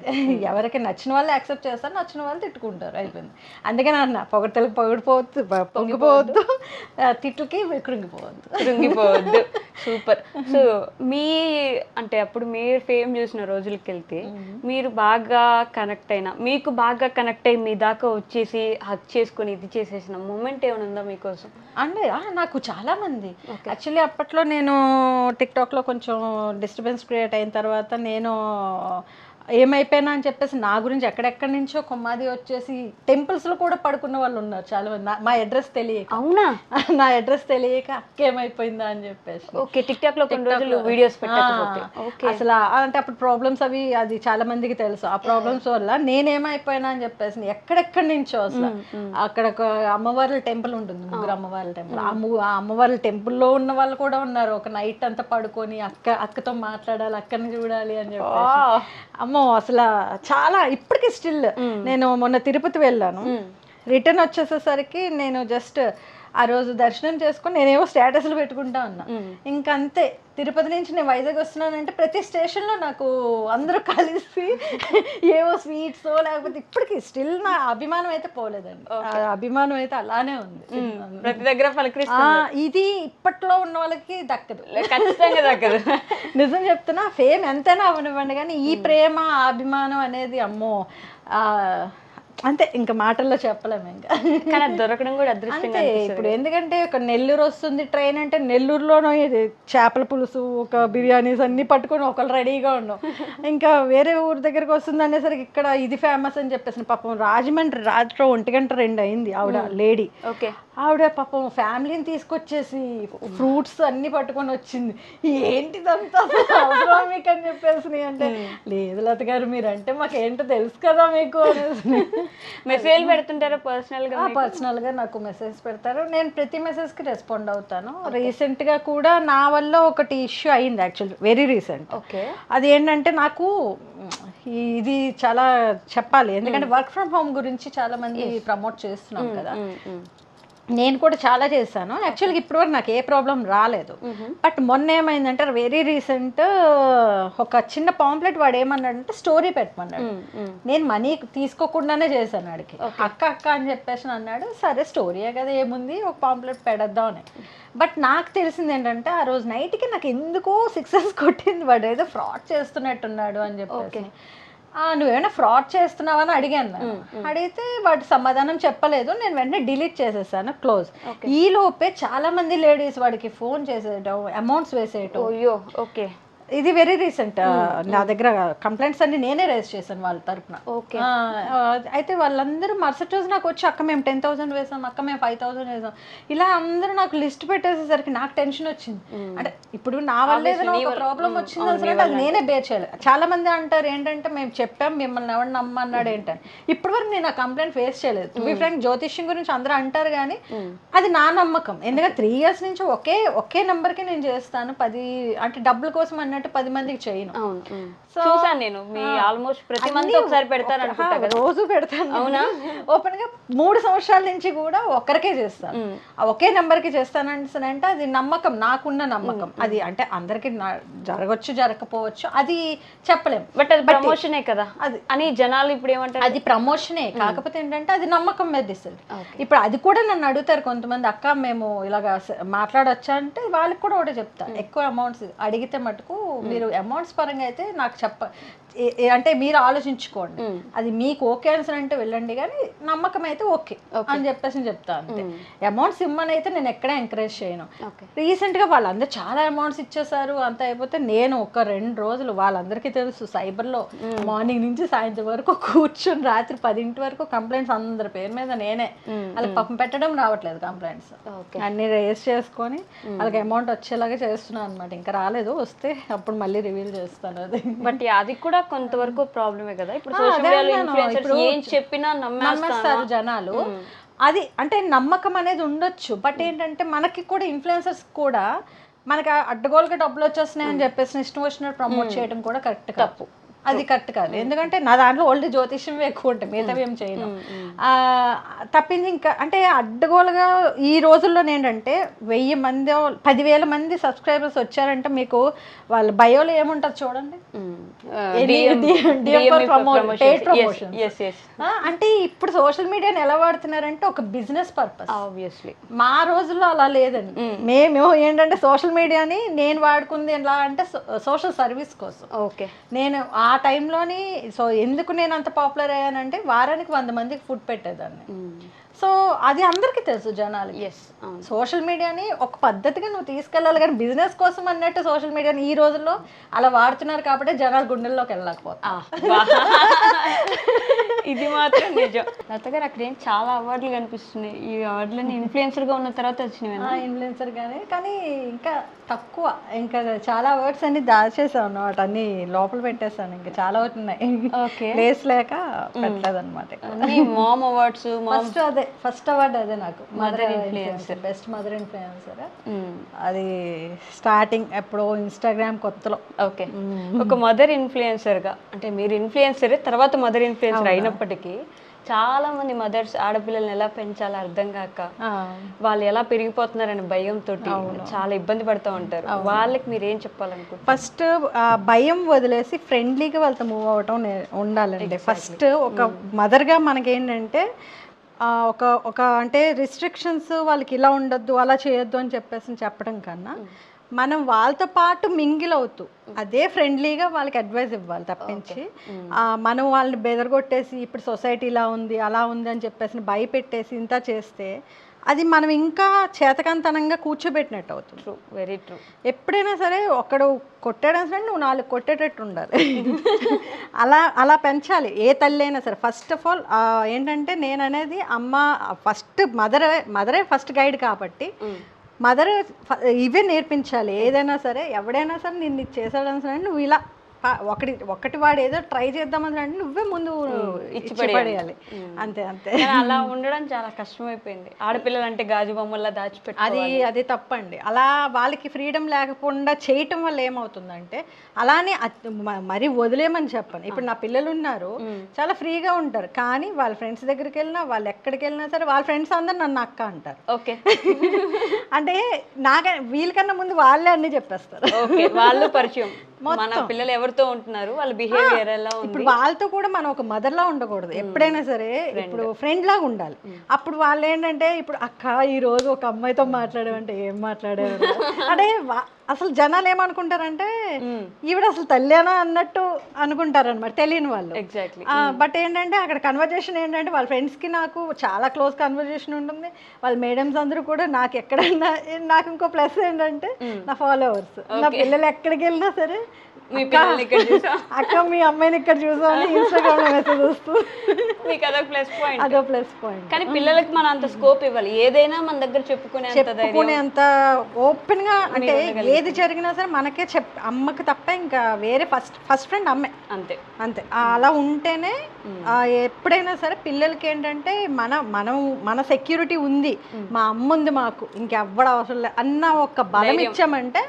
ఎవరికి నచ్చిన వాళ్ళు యాక్సెప్ట్ చేస్తారు, నచ్చిన వాళ్ళు తిట్టుకుంటారు, అయిపోయింది. అందుకని అన్న పొగడతలకు పొంగిపోవద్దు, తిట్లకి కృంగిపోవద్దు. సూపర్. సో మీ అంటే అప్పుడు మీరు ఫేమ్ చూసిన రోజులకి వెళ్తే మీరు బాగా కనెక్ట్ అయినా, మీకు బాగా కనెక్ట్ అయ్యి మీ దాకా వచ్చేసి హక్ చేసుకుని ఇది చేసేసిన మూమెంట్ ఏమైనా ఉందా మీకోసం? అంటే నాకు చాలా మంది యాక్చువల్లీ అప్పట్లో నేను టిక్టాక్లో కొంచెం డిస్టర్బెన్స్ క్రియేట్ అయిన తర్వాత నేను ఏమైపోయినా అని చెప్పేసి నా గురించి ఎక్కడెక్కడి నుంచో కొమ్మాది వచ్చేసి టెంపుల్స్లో కూడా పడుకున్న వాళ్ళు ఉన్నారు చాలా మంది. మా అడ్రస్ తెలియక. అవునా? నా అడ్రస్ తెలియక అక్క ఏమైపోయిందా అని చెప్పేసి. ఓకే, టిక్ టాక్ లో కొన్ని రోజులు వీడియోస్ పెట్టకపోతే అసలు అంటే అప్పుడు ప్రాబ్లమ్స్ అవి అది చాలా మందికి తెలుసు. ఆ ప్రాబ్లమ్స్ వల్ల నేనేమైపోయినా అని చెప్పేసి ఎక్కడెక్కడి నుంచో అసలు అక్కడ ఒక అమ్మవార్ల టెంపుల్ ఉంటుంది, ముగ్గురు అమ్మవార్ల టెంపుల్. ఆ అమ్మవార్ల టెంపుల్లో ఉన్న వాళ్ళు కూడా ఉన్నారు. ఒక నైట్ అంతా పడుకొని అక్కతో మాట్లాడాలి, అక్కని చూడాలి అని చెప్పేసి. అమ్మో అసలు చాలా ఇప్పటికీ స్టిల్. నేను మొన్న తిరుపతి వెళ్ళాను, రిటర్న్ వచ్చేసేసరికి నేను జస్ట్ ఆ రోజు దర్శనం చేసుకొని నేనేవో స్టేటస్లు పెట్టుకుంటా ఉన్నా. ఇంకంతే, తిరుపతి నుంచి నేను వైజాగ్ వస్తున్నానంటే ప్రతి స్టేషన్లో నాకు అందరూ కలిసి ఏవో స్వీట్స్ లేకపోతే ఇప్పటికీ స్టిల్ నా అభిమానం అయితే పోలేదండి. అభిమానం అయితే అలానే ఉంది, ప్రతి దగ్గర ఇది ఇప్పట్లో ఉన్న వాళ్ళకి దక్కదు, ఖచ్చితంగా దక్కదు. నిజం చెప్తున్నా, ఫేమ్ ఎంతైనా అవనివ్వండి కానీ ఈ ప్రేమ అభిమానం అనేది అమ్మో అంతే, ఇంకా మాటల్లో చెప్పలేము. ఇంకా కానీ అది దొరకడం కూడా అదృష్టంగా అనిపిస్తుంది. ఇప్పుడు ఎందుకంటే ఒక నెల్లూరు వస్తుంది ట్రైన్ అంటే నెల్లూరులోనో చేపల పులుసు ఒక బిర్యానీస్ అన్ని పట్టుకొని ఒకళ్ళు రెడీగా ఉన్నాం. ఇంకా వేరే ఊరి దగ్గరికి వస్తుంది అనేసరికి ఇక్కడ ఇది ఫేమస్ అని చెప్పేసి పాపం రాజమండ్రి రాత్రి 1:02 అయింది ఆవిడ లేడీ. ఓకే, ఆవిడ పాపం ఫ్యామిలీని తీసుకొచ్చేసి ఫ్రూట్స్ అన్ని పట్టుకొని వచ్చింది. ఏంటిదంతా అవసరం మీకు అని చెప్పేసి అంటే, లేదు లత గారు మీరంటే మాకేంటో తెలుసు కదా మీకు అనేసి. మెసేజ్ పెడుతుంటారా పర్సనల్ గా? నాకు మెసేజ్ పెడతారు, నేను ప్రతి మెసేజ్ కి రెస్పాండ్ అవుతాను. రీసెంట్ గా కూడా నా వల్ల ఒకటి ఇష్యూ అయింది, యాక్చువల్లీ వెరీ రీసెంట్. ఓకే, అది ఏంటంటే నాకు ఇది చాలా చెప్పాలి, ఎందుకంటే వర్క్ ఫ్రమ్ హోమ్ గురించి చాలా మంది ప్రమోట్ చేస్తున్నాం కదా. నేను కూడా చాలా చేశాను యాక్చువల్గా, ఇప్పటివరకు నాకు ఏ ప్రాబ్లం రాలేదు. బట్ మొన్న ఏమైందంటే వెరీ రీసెంట్ ఒక చిన్న పాంప్లెట్ వాడు ఏమన్నాడంటే స్టోరీ పెట్టమన్నాడు. నేను మనీ తీసుకోకుండానే చేశాను వాడికి. అక్క అని చెప్పేసి అన్నాడు. సరే స్టోరీయే కదా ఏముంది, ఒక పాంప్లెట్ పెడద్దాం అని. బట్ నాకు తెలిసింది ఏంటంటే ఆ రోజు నైట్కి నాకు ఎందుకో 6 hours కొట్టింది, వాడు ఏదో ఫ్రాడ్ చేస్తున్నట్టున్నాడు అని చెప్పేసి. నువ్వేమైనా ఫ్రాడ్ చేస్తున్నావని అడిగాను. అడిగితే వాటి సమాధానం చెప్పలేదు. నేను వెంటనే డిలీట్ చేసేసాను, క్లోజ్. ఈ లోపే చాలా మంది లేడీస్ వాడికి ఫోన్ చేసేయటం, అమౌంట్స్ వేసేయటం. ఓకే, ఇది వెరీ రీసెంట్. నా దగ్గర కంప్లైంట్స్ అన్ని నేనే రేజ్ చేశాను వాళ్ళ తరపున. అయితే వాళ్ళందరూ మరుసటి రోజు నాకు వచ్చి అక్క మేము 10,000 వేసాం, అక్క మేము 5,000 వేసాం, ఇలా అందరూ నాకు లిస్ట్ పెట్టేసేసరికి నాకు టెన్షన్ వచ్చింది. అంటే ఇప్పుడు నా వల్ల ఏదైనా ఒక ప్రాబ్లం వచ్చింది అసలు అది నేనే బేర్ చేయలేదు. చాలా మంది అంటారు ఏంటంటే మేము చెప్పాం మిమ్మల్ని ఎవరు నమ్మన్నాడు ఏంటని. ఇప్పటి వరకు నేను ఆ కంప్లైంట్ ఫేస్ చేయలేదు. టు బి ఫ్రాంక్, జ్యోతిష్యం గురించి అందరూ అంటారు కానీ అది నా నమ్మకం. ఎందుకంటే 3 years నుంచి ఒకే నెంబర్కి నేను చేస్తాను. 10 అంటే డబ్బుల కోసం అన్నట్టు 10 మందికి చేయను. చూసాను నేను, మీ ఆల్మోస్ట్ ప్రతి మంత్ ఒకసారి పెడతాను అనుకుంటా కదా. రోజు పెడతాను. అవునా? ఓపెన్ గా 3 సంవత్సరాల నుంచి కూడా ఒక్కరికే చేస్తాను, ఒకే నెంబర్ కి చేస్తానంటే అది నమ్మకం, నాకున్న నమ్మకం. అది అంటే అందరికి జరగచ్చు జరగకపోవచ్చు, అది చెప్పలేం. బట్ అది ప్రమోషనే కదా అది అని జనాలు ఇప్పుడు ఏమంటారు, అది ప్రమోషనే. కాకపోతే ఏంటంటే అది నమ్మకం మీద ఇస్తుంది. ఇప్పుడు అది కూడా నన్ను అడుగుతారు కొంతమంది, అక్క మేము ఇలాగా మాట్లాడొచ్చా అంటే వాళ్ళకి కూడా ఒకటే చెప్తా, ఎక్కువ అమౌంట్స్ అడిగితే మటుకు మీరు అమౌంట్స్ పరంగా అయితే నాకు అంటే మీరు ఆలోచించుకోండి, అది మీకు ఓకే అని అంటే వెళ్ళండి, కానీ నమ్మకం అయితే ఓకే అని చెప్పేసి చెప్తా అంతే. అమౌంట్స్ ఇమ్మని అయితే నేను ఎక్కడా ఎంకరేజ్ చేయను. రీసెంట్ గా వాళ్ళందరూ చాలా అమౌంట్స్ ఇచ్చేసారు, అంత అయిపోతే నేను ఒక 2 రోజులు వాళ్ళందరికీ తెలుసు సైబర్లో మార్నింగ్ నుంచి సాయంత్రం వరకు కూర్చొని రాత్రి 10 వరకు కంప్లైంట్స్ అందరి పేరు మీద నేనే, వాళ్ళకి పాపం పెట్టడం రావట్లేదు కంప్లైంట్స్ అన్ని రేస్ చేసుకొని వాళ్ళకి అమౌంట్ వచ్చేలాగా చేస్తున్నాను అనమాట. ఇంకా రాలేదు, వస్తే అప్పుడు మళ్ళీ రివీల్ చేస్తాను అది. బట్ అది కూడా కొంతవరకు ప్రాబ్లమే కదా. ఇప్పుడు సోషల్ మీడియాలో ఇన్ఫ్లుయెన్సర్స్ ఏం చెప్పినా నమ్మేస్తారు జనాలు. అది అంటే నమ్మకం అనేది ఉండొచ్చు, బట్ ఏంటంటే మనకి కూడా ఇన్ఫ్లుయెన్సర్స్ కూడా మనకి అడ్డగోలుగా డబ్బులు వచ్చేస్తున్నాయని చెప్పేసి ఇష్టం వచ్చినట్టు ప్రమోట్ చేయడం కూడా కరెక్ట్ తప్పు. అది కరెక్ట్ కాదు, ఎందుకంటే నా దాంట్లో ఓల్డ్ జ్యోతిష్యం ఎక్కువ ఉంటాయి, మిగతావి ఏం చేయను. తప్పింది ఇంకా అంటే అడ్డగోలుగా ఈ రోజుల్లో ఏంటంటే 1000 మంది 10,000 మంది సబ్స్క్రైబర్స్ వచ్చారంటే మీకు వాళ్ళ బయోలో ఏముంటుంది చూడండి, అంటే ఇప్పుడు సోషల్ మీడియాని ఎలా వాడుతున్నారంటే ఒక బిజినెస్ పర్పస్. ఆబ్వియస్లీ మా రోజుల్లో అలా లేదండి. మేము ఏంటంటే సోషల్ మీడియాని నేను వాడుకుంది ఎలా అంటే సోషల్ సర్వీస్ కోసం. ఓకే, నేను ఆ టైంలోని సో ఎందుకు నేను అంత పాపులర్ అయ్యానంటే వారానికి 100 మందికి ఫుడ్ పెట్టేదాన్ని. సో అది అందరికీ తెలుసు జనాలు. ఎస్, సోషల్ మీడియాని ఒక పద్ధతిగా నువ్వు తీసుకెళ్ళాలి, కానీ బిజినెస్ కోసం అన్నట్టు సోషల్ మీడియాని ఈ రోజుల్లో అలా వాడుతున్నారు కాబట్టి జనాలు గుండెల్లోకి వెళ్ళలేకపోతారు. ఇది మాత్రం నిజం. లత గారు అక్కడ ఏం చాలా అవార్డులు కనిపిస్తున్నాయి. ఈ అవార్డులని ఇన్ఫ్లుయెన్సర్గా ఉన్న తర్వాత వచ్చినవి. ఇన్ఫ్లుయెన్సర్ కానీ ఇంకా తక్కువ, ఇంకా చాలా అవార్డ్స్ అన్ని దాచేసాను అన్నమాట, అన్ని లోపల పెట్టేసాను, ఇంకా చాలా ఉన్నాయి. ఓకే, ప్లేస్ లేక పెట్టలేదు అనమాట. మామ్ అవార్డ్స్, ఫస్ట్ అవార్డు అదే నాకు, mother influencer, best mother influencer. అది స్టార్టింగ్ ఎప్పుడో ఇన్స్టాగ్రామ్ కొత్తలో. ఓకే, ఒక మదర్ ఇన్ఫ్లుయెన్సర్గా, అంటే మీరు ఇన్ఫ్లుయెన్సర్ తర్వాత మదర్ ఇన్ఫ్లుయెన్సర్ అయినప్పటికీ చాలా మంది మదర్స్ ఆడపిల్లల్ని ఎలా పెంచాలో అర్థం కాక వాళ్ళు ఎలా పెరిగిపోతున్నారనే భయంతో చాలా ఇబ్బంది పడుతూ ఉంటారు. వాళ్ళకి మీరు ఏం చెప్పాలనుకుంటున్నారు? ఫస్ట్ భయం వదిలేసి ఫ్రెండ్లీగా వాళ్ళతో మూవ్ అవ్వటం ఉండాలండి. ఫస్ట్ ఒక మదర్గా మనకేంటంటే ఒక అంటే రిస్ట్రిక్షన్స్, వాళ్ళకి ఇలా ఉండొద్దు అలా చేయొద్దు అని చెప్పడం కన్నా మనం వాళ్ళతో పాటు మింగిల్ అవుతూ అదే ఫ్రెండ్లీగా వాళ్ళకి అడ్వైస్ ఇవ్వాలి తప్పించి మనం వాళ్ళని బెదరగొట్టేసి ఇప్పుడు సొసైటీ ఇలా ఉంది అలా ఉంది అని చెప్పేసి భయపెట్టేసి ఇంత చేస్తే అది మనం ఇంకా చేతకంతనంగా కూర్చోబెట్టినట్టు అవుతుంది. True, very true. ఎప్పుడైనా సరే ఒకడు కొట్టడం సరే నువ్వు 4 కొట్టేటట్టు ఉండాలి. అలా పెంచాలి ఏ తల్లి అయినా సరే. ఫస్ట్ ఆఫ్ ఆల్ ఏంటంటే నేను అనేది అమ్మ ఫస్ట్ మదరే ఫస్ట్ గైడ్ కాబట్టి మదర్ ఇవే నేర్పించాలి. ఏదైనా సరే ఎవడైనా సరే నిన్ను చేసాడని సరే నువ్వు ఇలా ఒకటి వాడు ఏదో ట్రై చేద్దామని అంటే నువ్వే ముందు ఇచ్చి పడేయాలి. అంతే. అలా ఉండడం చాలా కష్టమైపోయింది. ఆడపిల్లలు అంటే గాజు బొమ్మల్లా దాచిపెట్టి అది తప్పండి. అలా వాళ్ళకి ఫ్రీడమ్ లేకుండా చేయటం వల్ల ఏమవుతుందంటే అలానే మరి వదిలేమని చెప్పను. ఇప్పుడు నా పిల్లలు ఉన్నారు, చాలా ఫ్రీగా ఉంటారు, కానీ వాళ్ళ ఫ్రెండ్స్ దగ్గరికి వెళ్ళినా వాళ్ళు ఎక్కడికి వెళ్ళినా సరే వాళ్ళ ఫ్రెండ్స్ అందరు నన్ను అక్క అంటారు. ఓకే, అంటే వీళ్ళకన్నా ముందు వాళ్ళే అన్ని చెప్పేస్తారు. ఓకే, వాళ్ళు పరిచయం, మన పిల్లలు ఎవరితో ఉంటున్నారు, వాళ్ళ బిహేవియర్ ఎలా ఉంది. ఇప్పుడు వాళ్ళతో కూడా మనం ఒక మదర్ లా ఉండకూడదు, ఎప్పుడైనా సరే ఇప్పుడు ఫ్రెండ్ లాగా ఉండాలి. అప్పుడు వాళ్ళు ఏంటంటే ఇప్పుడు అక్క ఈ రోజు ఒక అమ్మాయితో మాట్లాడేవంటే ఏం మాట్లాడేవారు అంటే అసలు జనాలు ఏమనుకుంటారంటే ఈవిడ అసలు తల్లేనా అన్నట్టు అనుకుంటారనమాట, తెలియని వాళ్ళు. ఎగ్జాక్ట్లీ. బట్ ఏంటంటే అక్కడ కన్వర్జేషన్ ఏంటంటే వాళ్ళ ఫ్రెండ్స్ కి నాకు చాలా క్లోజ్ కన్వర్జేషన్ ఉంటుంది. వాళ్ళ మేడమ్స్ అందరూ కూడా నాకు ఎక్కడైనా నాకు ఇంకో ప్లస్ ఏంటంటే నా ఫాలోవర్స్, నా పిల్లలు ఎక్కడికి వెళ్ళినా సరే అక్క మీ అమ్మాయిని ఇక్కడ చూసామని ఇన్స్టాగ్రామ్ లో మెసేజ్ వస్తూ మీకు అదొక ప్లస్ పాయింట్. అదో ప్లస్ పాయింట్. కానీ పిల్లలకి మనం అంత స్కోప్ ఇవ్వాలి, ఏదైనా మన దగ్గర చెప్పుకునేంత ఓపెన్ గా. అంటే ఏది జరిగినా సరే మనకే అమ్మకి తప్ప ఇంకా వేరే ఫస్ట్ ఫ్రెండ్ అమ్మే. అంతే అలా ఉంటేనే ఎప్పుడైనా సరే పిల్లలకి ఏంటంటే మన సెక్యూరిటీ ఉంది, మా అమ్మ ఉంది, మాకు ఇంకెవ్వడ అవసరం లేదు అన్న ఒక బలం ఇచ్చామంటే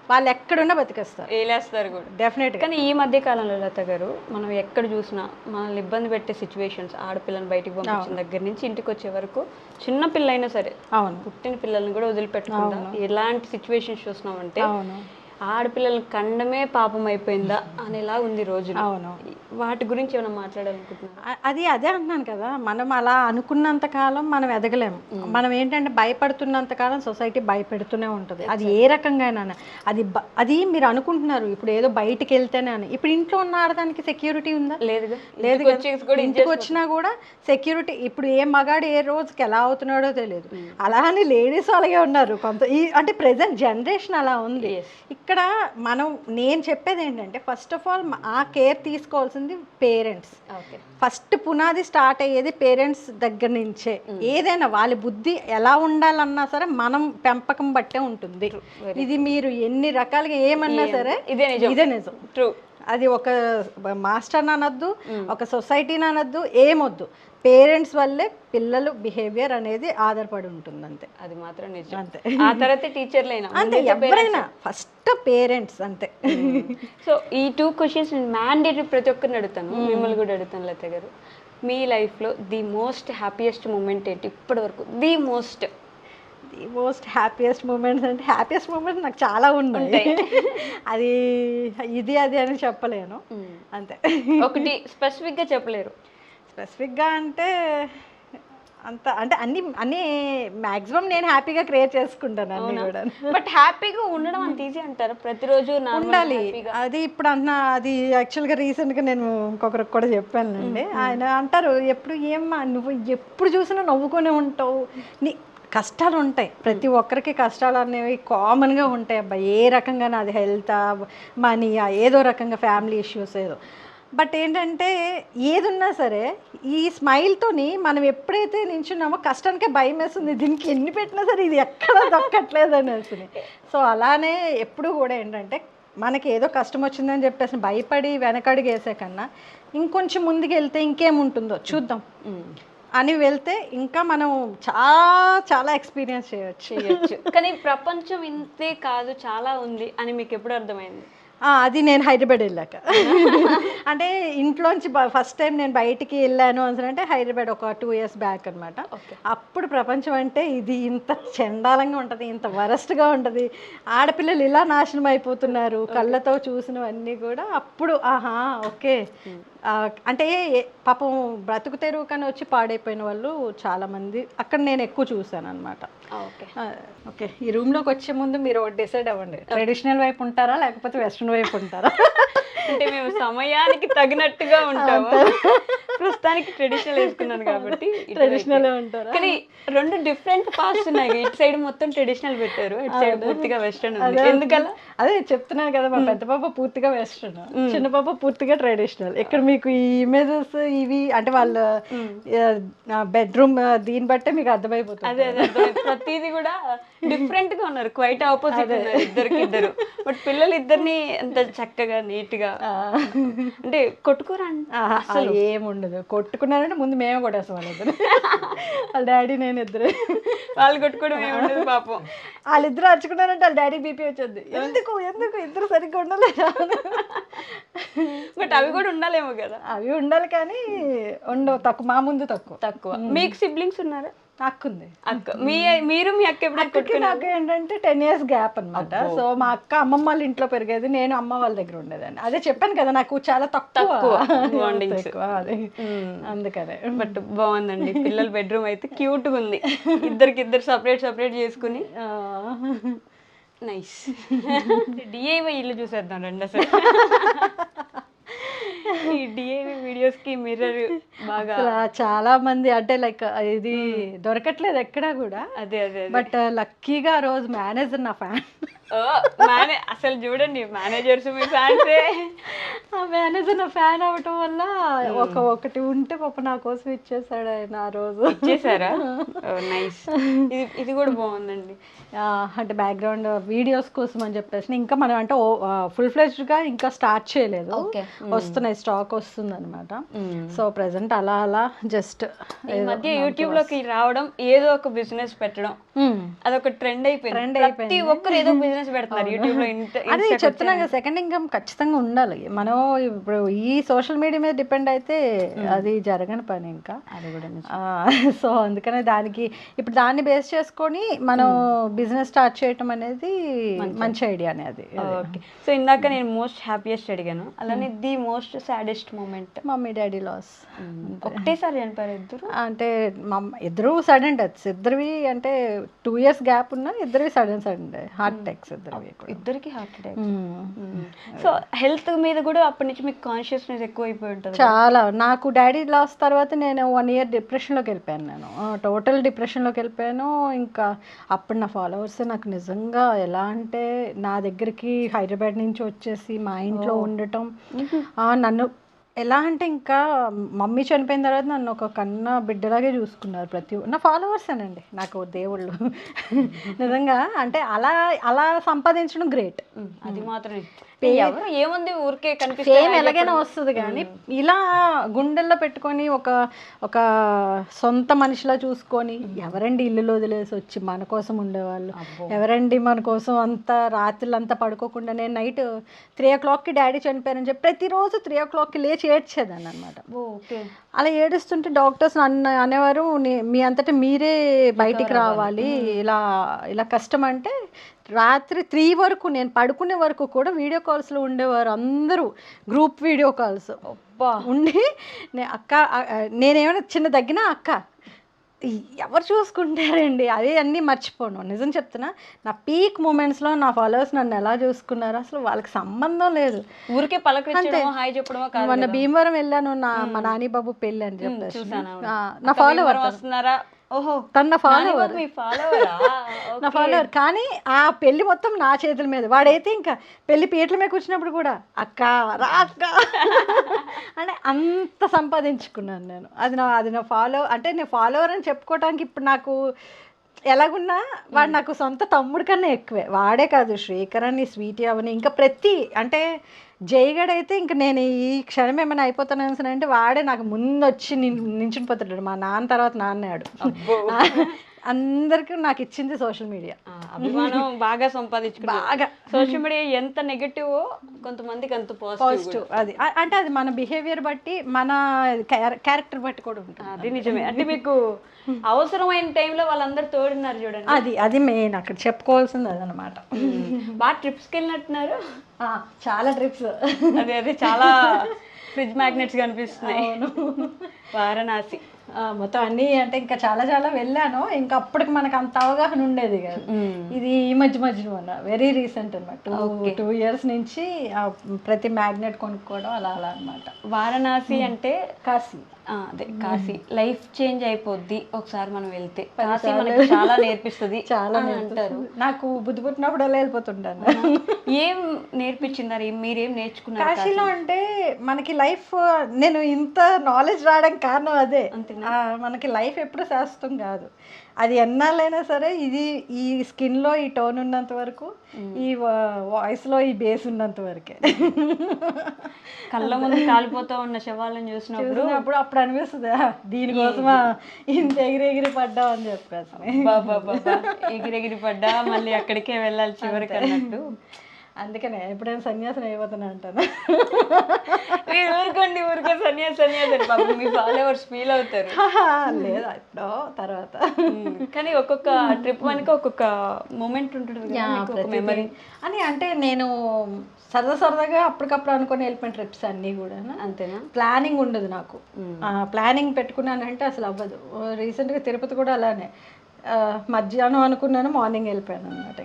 వాళ్ళు ఎక్కడున్నా బతికేస్తారు, వేలేస్తారు కూడా డెఫినెట్. కానీ ఈ మధ్య కాలంలో లత గారు మనం ఎక్కడ చూసినా మనల్ని ఇబ్బంది పెట్టే సిచ్యువేషన్స్, ఆడపిల్లని బయటికి పంపించిన దగ్గర నుంచి ఇంటికి వచ్చే వరకు చిన్న పిల్ల అయినా సరే పుట్టిన పిల్లల్ని కూడా వదిలిపెట్టకుండా ఎలాంటి సిచ్యువేషన్స్ చూసినామంటే ఆడపిల్లల కండమే పాపం అయిపోయిందా అనేలా ఉంది రోజు. వాటి గురించి ఏమైనా మాట్లాడాలనుకుంటున్నాను. అదే అంటున్నాను కదా, మనం అలా అనుకున్నంత కాలం మనం ఎదగలేము. మనం ఏంటంటే భయపడుతున్నంత కాలం సొసైటీ భయపెడుతూనే ఉంటుంది. అది ఏ రకంగా అది మీరు అనుకుంటున్నారు ఇప్పుడు ఏదో బయటికి వెళ్తేనే అని. ఇప్పుడు ఇంట్లో ఉన్న ఆడదానికి సెక్యూరిటీ ఉందా? లేదు. ఇంటికి వచ్చినా కూడా సెక్యూరిటీ ఇప్పుడు ఏ మగాడు ఏ రోజుకి ఎలా అవుతున్నాడో తెలియదు. అలా అని లేడీస్ అలాగే ఉన్నారు కొంత. అంటే ప్రెసెంట్ జనరేషన్ అలా ఉంది. ఇక్కడ నేను చెప్పేది ఏంటంటే ఫస్ట్ ఆఫ్ ఆల్ ఆ కేర్ తీసుకోవాల్సింది పేరెంట్స్. ఫస్ట్ పునాది స్టార్ట్ అయ్యేది పేరెంట్స్ దగ్గర నుంచే. ఏదైనా వాళ్ళ బుద్ధి ఎలా ఉండాలన్నా సరే మనం పెంపకం బట్టే ఉంటుంది. ఇది మీరు ఎన్ని రకాలుగా ఏమన్నా సరే ఇదే నిజం. ట్రూ. అది ఒక మాస్టర్ అనొద్దు, ఒక సొసైటీని అనొద్దు, ఏమొద్దు, పేరెంట్స్ వల్లే పిల్లలు బిహేవియర్ అనేది ఆధారపడి ఉంటుంది. అంతే, అది మాత్రం నిజం. అంతే. ఆ తర్వాత టీచర్లైనా అంతే, ఎవరైనా ఫస్ట్ పేరెంట్స్ అంతే. సో ఈ 2 క్వశ్చన్స్ మ్యాండేటరీ ప్రతి ఒక్కరిని అడుగుతాను, మిమ్మల్ని కూడా అడుగుతాను. లత గారు, మీ లైఫ్లో ది మోస్ట్ హ్యాపీయెస్ట్ మూమెంట్ ఏంటి ఇప్పటి వరకు? ది మోస్ట్ హ్యాపీయెస్ట్ మూమెంట్స్ అంటే హ్యాపీయెస్ట్ మూమెంట్స్ నాకు చాలా ఉన్నాయి. అది అని చెప్పలేను. అంతే, ఒకటి స్పెసిఫిక్గా చెప్పలేరు? స్పెసిఫిక్గా అంటే అంత అంటే అన్ని మాక్సిమం నేను హ్యాపీగా క్రియేట్ చేసుకుంటాను అన్ని కూడా. బట్ హ్యాపీగా ఉండడం అంత ఈజీ అంటారు? ప్రతిరోజు ఉండాలి. అది ఇప్పుడు అది యాక్చువల్గా రీసెంట్గా నేను ఇంకొకరికి కూడా చెప్పానండి. ఆయన అంటారు ఎప్పుడు ఏమ్మా నువ్వు ఎప్పుడు చూసినా నవ్వుకొని ఉంటావు, నీ కష్టాలు ఉంటాయి, ప్రతి ఒక్కరికి కష్టాలు అనేవి కామన్గా ఉంటాయి అబ్బా, ఏ రకంగా నాది హెల్త్ మనీ ఏదో రకంగా ఫ్యామిలీ ఇష్యూస్ ఏదో. బట్ ఏంటంటే ఏదున్నా సరే ఈ స్మైల్తోని మనం ఎప్పుడైతే నించున్నామో కష్టానికే భయం వేస్తుంది, దీనికి ఎన్ని పెట్టినా సరే ఇది ఎక్కడ దక్కట్లేదు అనేసి. సో అలానే ఎప్పుడు కూడా ఏంటంటే మనకి ఏదో కష్టం వచ్చిందని చెప్పేసి భయపడి వెనకడుగు వేసే కన్నా ఇంకొంచెం ముందుకు వెళ్తే ఇంకేముంటుందో చూద్దాం అని వెళ్తే ఇంకా మనం చాలా ఎక్స్పీరియన్స్ చేయొచ్చు. కానీ ప్రపంచం ఇంతే కాదు, చాలా ఉంది అని మీకు ఎప్పుడు అర్థమైంది? అది నేను హైదరాబాద్ వెళ్ళాక. అంటే ఇంట్లోంచి ఫస్ట్ టైం నేను బయటికి వెళ్ళాను అంటే హైదరాబాద్ ఒక 2 years బ్యాక్ అనమాట. అప్పుడు ప్రపంచం అంటే ఇది ఇంత చండాలంగా ఉంటుంది, ఇంత వరస్ట్గా ఉంటుంది, ఆడపిల్లలు ఇలా నాశనం అయిపోతున్నారు కళ్ళతో చూసినవన్నీ కూడా అప్పుడు ఆహా ఓకే. అంటే పాపం బ్రతుకు తెరువు కానీ వచ్చి పాడైపోయిన వాళ్ళు చాలామంది అక్కడ నేను ఎక్కువ చూసాను అనమాట. ఓకే, ఈ రూమ్లోకి వచ్చే ముందు మీరు డిసైడ్ అవ్వండి, ట్రెడిషనల్ వైపు ఉంటారా లేకపోతే వెస్ట్రన్ వైపు ఉంటారా? అంటే మేము సమయానికి తగినట్టుగా ఉంటాము. ప్రస్తుతానికి ట్రెడిషనల్ వేసుకున్నాను కాబట్టి ట్రెడిషనల్ ఉంటారా? కానీ 2 డిఫరెంట్ పార్ట్స్ ఉన్నాయి. ఇటు సైడ్ మొత్తం ట్రెడిషనల్ పెట్టారు, ఇటు సైడ్ పూర్తిగా వెస్ట్రన్ ఉంది. ఎందుకలా? అదే చెప్తున్నాను కదా, మా పెద్ద పాప పూర్తిగా వెస్ట్రన్, చిన్న పాప పూర్తిగా ట్రెడిషనల్. ఇక్కడ మీకు ఈ ఇమేజెస్ ఇవి అంటే వాళ్ళ బెడ్రూమ్ దీన్ని బట్టే మీకు అర్థమైపోతుంది. అదే ప్రతిదీ కూడా డిఫరెంట్ గా ఉన్నారు, క్వైట్ ఆపోజిట్ ఉన్నారు ఇద్దరు. బట్ పిల్లలు ఇద్దరిని అంత చక్కగా నీట్ గా అంటే కొట్టుకోరా అసలు ఏముండదు. కొట్టుకున్నారంటే ముందు మేమే కొట్టేస్తాం వాళ్ళిద్దరు, వాళ్ళ డాడీ నేను ఇద్దరు. వాళ్ళు కొట్టుకోవడం ఏముండదు పాపం. వాళ్ళిద్దరు అరుచుకున్నారంటే వాళ్ళ డాడీ బీపీ వచ్చేది, ఎందుకు ఇద్దరు సరిగ్గా ఉండలేదు. బట్ అవి కూడా ఉండాలేమో కదా. అవి ఉండాలి కానీ ఉండవు, తక్కువ, మా ముందు తక్కువ. మీకు సిబ్లింగ్స్ ఉన్నారా? అక్క ఉంది. అక్క మీరు మీ అక్క ఎప్పుడు? నాకు ఏంటంటే 10 years గ్యాప్ అనమాట. సో మా అక్క అమ్మమ్మ వాళ్ళ ఇంట్లో పెరిగేది, నేను అమ్మ వాళ్ళ దగ్గర ఉండేదాన్ని. అదే చెప్పాను కదా నాకు చాలా తక్కువ అది, అందుకనే. బట్ బాగుందండి, పిల్లల బెడ్రూమ్ అయితే క్యూట్ గా ఉంది, ఇద్దరు సపరేట్ చేసుకుని నైస్. డిఐవై ఇల్లు చూసేద్దాం రండి. అసలు ఈ డిఐవై వీడియోస్ కి మిర్రర్ బాగా చాలా మంది అంటే లైక్ ఇది దొరకట్లేదు ఎక్కడా కూడా. అదే బట్ లక్కీగా ఆ రోజు మేనేజర్ నా ఫ్యాన్. అసలు చూడండి, మేనేజర్స్ మీ ఫ్యాన్సే. ఆ మేనేజర్ నా ఫ్యాన్ అవటం వల్ల ఒకటి ఉంటే పాప నా కోసం ఇచ్చేసాడు ఆయన ఆ రోజు. ఇచ్చేసారా? నైస్. ఇది కూడా బాగుందండి. అంటే బ్యాక్గ్రౌండ్ వీడియోస్ కోసం అని చెప్పేసి ఇంకా మనం అంటే ఫుల్ ఫ్లెజ్డ్ గా ఇంకా స్టార్ట్ చేయలేదు, వస్తున్నాయి, స్టాక్ వస్తుంది అనమాట. సో ప్రెసెంట్ అలా జస్ట్ ఈ మధ్య యూట్యూబ్ లోకి రావడం, ఏదో ఒక బిజినెస్ పెట్టడం, అదొక ట్రెండ్ అయిపోయింది. ప్రతి ఒక్కరు ఏదో బిజినెస్ పెడతారు యూట్యూబ్ లో. అదే చెప్తున్నా కదా, సెకండ్ ఇన్కమ్ ఖచ్చితంగా ఉండాలి. మనం ఇప్పుడు ఈ సోషల్ మీడియా మీద డిపెండ్ అయితే అది జరగని పని ఇంకా. అది కూడా సో అందుకనే ఇప్పుడు దాన్ని బేస్ చేసుకొని మనం బిజినెస్ స్టార్ట్ చేయటం అనేది మంచి ఐడియా అనేది. సో ఇందాక నేను మోస్ట్ హ్యాపీయెస్ట్ అడిగాను, అలానే the most saddest moment? Mummy daddy loss. ఒకటేసారి చనిపోయారు ఇద్దరు? అంటే ఇద్దరు సడన్ డెత్స్, ఇద్దరివి అంటే 2 years గ్యాప్ ఉన్నా ఇద్దరివి సడన్ హార్ట్ అటాక్స్. ఇద్దరికి హార్ట్ అటాక్. సో హెల్త్ మీద కూడా అప్పటి నుంచి మీకు కాన్షియస్నెస్ ఎక్కువ అయిపోయి ఉంటుంది చాలా. నాకు డాడీ లాస్ తర్వాత నేను 1 year డిప్రెషన్లోకి వెళ్ళిపోయాను. నేను టోటల్ డిప్రెషన్లోకి వెళ్ళిపోయాను. ఇంకా అప్పుడు నా ఫాలోవర్స్ నాకు నిజంగా ఎలా అంటే నా దగ్గరికి హైదరాబాద్ నుంచి వచ్చేసి మా ఇంట్లో ఉండటం, నన్ను ఎలా అంటే ఇంకా మమ్మీ చనిపోయిన తర్వాత నన్ను ఒక కన్న బిడ్డలాగే చూసుకున్నారు ప్రతి నా ఫాలోవర్స్ అనండి నాకు దేవుళ్ళు. నిజంగా అంటే అలా సంపాదించడం గ్రేట్. అది మాత్రం ఏముంది, ఊరికే ఫేమ్ ఎలాగైనా వస్తుంది కానీ ఇలా గుండెల్లో పెట్టుకొని ఒక సొంత మనిషిలా చూసుకొని, ఎవరండి ఇల్లులో వదిలేసి వచ్చి మన కోసం ఉండేవాళ్ళు, ఎవరండి మన కోసం అంతా రాత్రులంతా పడుకోకుండా. నేను నైట్ 3 o'clockకి డాడీ చనిపోయారని చెప్పి ప్రతిరోజు 3 o'clockకి లేచి ఏడ్చేదాన్ని అనమాట. అలా ఏడుస్తుంటే డాక్టర్స్ అనేవారు, మీ అంతటా మీరే బయటికి రావాలి, ఇలా కష్టం. అంటే రాత్రి 3 వరకు నేను పడుకునే వరకు కూడా వీడియో కాల్స్లో ఉండేవారు అందరూ, గ్రూప్ వీడియో కాల్స్ ఉండి. నేనేమైనా చిన్న దగ్గినా అక్క ఎవరు చూసుకుంటారండి, అవి అన్నీ మర్చిపోను. నిజం చెప్తున్నా, నా పీక్ మూమెంట్స్లో నా ఫాలోవర్స్ నన్ను ఎలా చూసుకున్నారు అసలు వాళ్ళకి సంబంధం లేదు. ఊరికే పలకరించడమో హాయ్ చెప్పడమో కాదు. మొన్న భీమవరం వెళ్ళాను, మా నాని బాబు పెళ్ళి అని చెప్పేసి చూసాను. నా ఫాలోవర్ వస్తున్నారా? ఓహో, తన ఫాలోవర్, మీ ఫాలోవరా? నా ఫాలోవర్. కానీ ఆ పెళ్లి మొత్తం నా చేతుల మీద. వాడైతే ఇంకా పెళ్లి పీటల మీద కూర్చున్నప్పుడు కూడా అక్క రా అక్క అంటే అంత సంపాదించుకున్నాను నేను. అది నా అంటే నేను ఫాలోవర్ అని చెప్పుకోవడానికి ఇప్పుడు నాకు ఎలాగున్నా వాడు నాకు సొంత తమ్ముడు కన్నా ఎక్కువే. వాడే కాదు, శ్రీకర్ అని, స్వీటీ అవని, ఇంకా ప్రతి అంటే జయగడైతే ఇంక నేను ఈ క్షణం ఏమైనా అయిపోతాను అంటే వాడే నాకు ముందు వచ్చి నించుని పోతాడు. మా నాన్న తర్వాత నాన్నాడు. అందరికీ నాకు ఇచ్చింది సోషల్ మీడియా. అభిమానం బాగా సంపాదించుకున్నా. బాగా సోషల్ మీడియా ఎంత నెగటివ్ కొంతమందికి అంత పాజిటివ్. అది అంటే అది మన బిహేవియర్ బట్టి, మన క్యారెక్టర్ బట్టి కూడా ఉంటుంది. అది నిజమే. అంటే మీకు అవసరమైన టైంలో వాళ్ళందరూ తోడున్నారు చూడండి, అది మెయిన్ అక్కడ చెప్పుకోవాల్సింది అదనమాట. బాగా ట్రిప్స్కి వెళ్ళినట్టున్నారు. చాలా ట్రిప్స్. అదే చాలా ఫ్రిడ్జ్ మ్యాగ్నెట్స్ కనిపిస్తున్నాయి. వారణాసి మొత్తం అన్నీ అంటే ఇంకా చాలా చాలా వెళ్ళాను. ఇంకా అప్పటికి మనకు అంత అవగాహన ఉండేది కాదు. ఇది ఈ మధ్యలో వెరీ రీసెంట్ అనమాట. 2 years నుంచి ప్రతి మ్యాగ్నెట్ కొనుక్కోవడం అలా అనమాట. వారణాసి అంటే కాశీ. అదే కాశీ లైఫ్ చేంజ్ అయిపోద్ది ఒకసారి మనం వెళ్తే. కాశీ మనకి చాలా నేర్పిస్తుంది, చాలా అంటారు. నాకు బుద్ధి పుట్టినప్పుడు అలా వెళ్ళిపోతుంటాను. ఏం నేర్పించింది, మీరేం నేర్చుకున్నారు కాశీలో? అంటే మనకి లైఫ్, నేను ఇంత నాలెడ్జ్ రావడానికి కారణం అదే. మనకి లైఫ్ ఎప్పుడు శాశ్వతం కాదు. అది ఎన్నాళ్ళైనా సరే, ఇది ఈ స్కిన్లో ఈ టోన్ ఉన్నంత వరకు, ఈ వాయిస్లో ఈ బేస్ ఉన్నంత వరకే. కళ్ళ ముందు కాలిపోతూ ఉన్న శవాలను చూసినప్పుడు అప్పుడు అనిపిస్తుంది దీనికోసమా ఇంత ఎగిరెగిరి పడ్డా అని చెప్పేసి. బాబా ఎగిరెగిరి పడ్డా మళ్ళీ అక్కడికే వెళ్ళాలి చివరికి అన్నట్టు. అందుకనే ఎప్పుడైనా సన్యాసం అయిపోతాను అంటాను. మీరు ఊరుకో సన్యాసం బాబు, మీ ఫాలోవర్స్ ఫీల్ అవుతారు. లేదా ఎప్పుడో తర్వాత. కానీ ఒక్కొక్క ట్రిప్ మనకి ఒక్కొక్క మూమెంట్ ఉంటుంది, మెమరీ అని. అంటే నేను సరదాగా అప్పటికప్పుడు అనుకుని వెళ్ళిపోయిన ట్రిప్స్ అన్నీ కూడా. అంతేనా? ప్లానింగ్ ఉండదు నాకు. ప్లానింగ్ పెట్టుకున్నానంటే అసలు అవ్వదు. రీసెంట్గా తిరుపతి కూడా అలానే మధ్యాహ్నం అనుకున్నాను, మార్నింగ్ వెళ్ళిపోయాను అనమాట.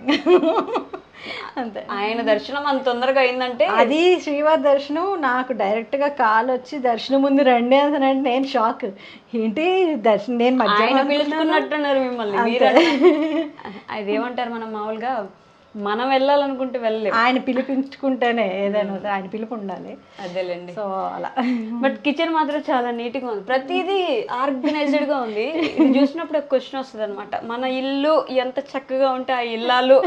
అంతే. ఆయన దర్శనం అంత తొందరగా అయిందంటే అది శ్రీవారి దర్శనం. నాకు డైరెక్ట్గా కాల్ వచ్చి దర్శనం ముందు రండి అంటే నేను షాక్. ఏంటి దర్శనం, నేను మధ్యాహ్నం పిలుచుకున్నట్టున్నారు మిమ్మల్ని. అదేమంటారు మనం మామూలుగా మనం వెళ్ళాలనుకుంటే వెళ్ళలేదు, ఆయన పిలిపించుకుంటేనే ఏదైనా. ఆయన పిలుపు ఉండాలి. అదేలేండి. సో అలా. బట్ కిచెన్ మాత్రం చాలా నీట్గా ఉంది, ప్రతిదీ ఆర్గనైజ్డ్గా ఉంది. ఇది చూసినప్పుడు ఒక క్వశ్చన్ వస్తుంది అనమాట, మన ఇల్లు ఎంత చక్కగా ఉంటే ఆ ఇల్లాలు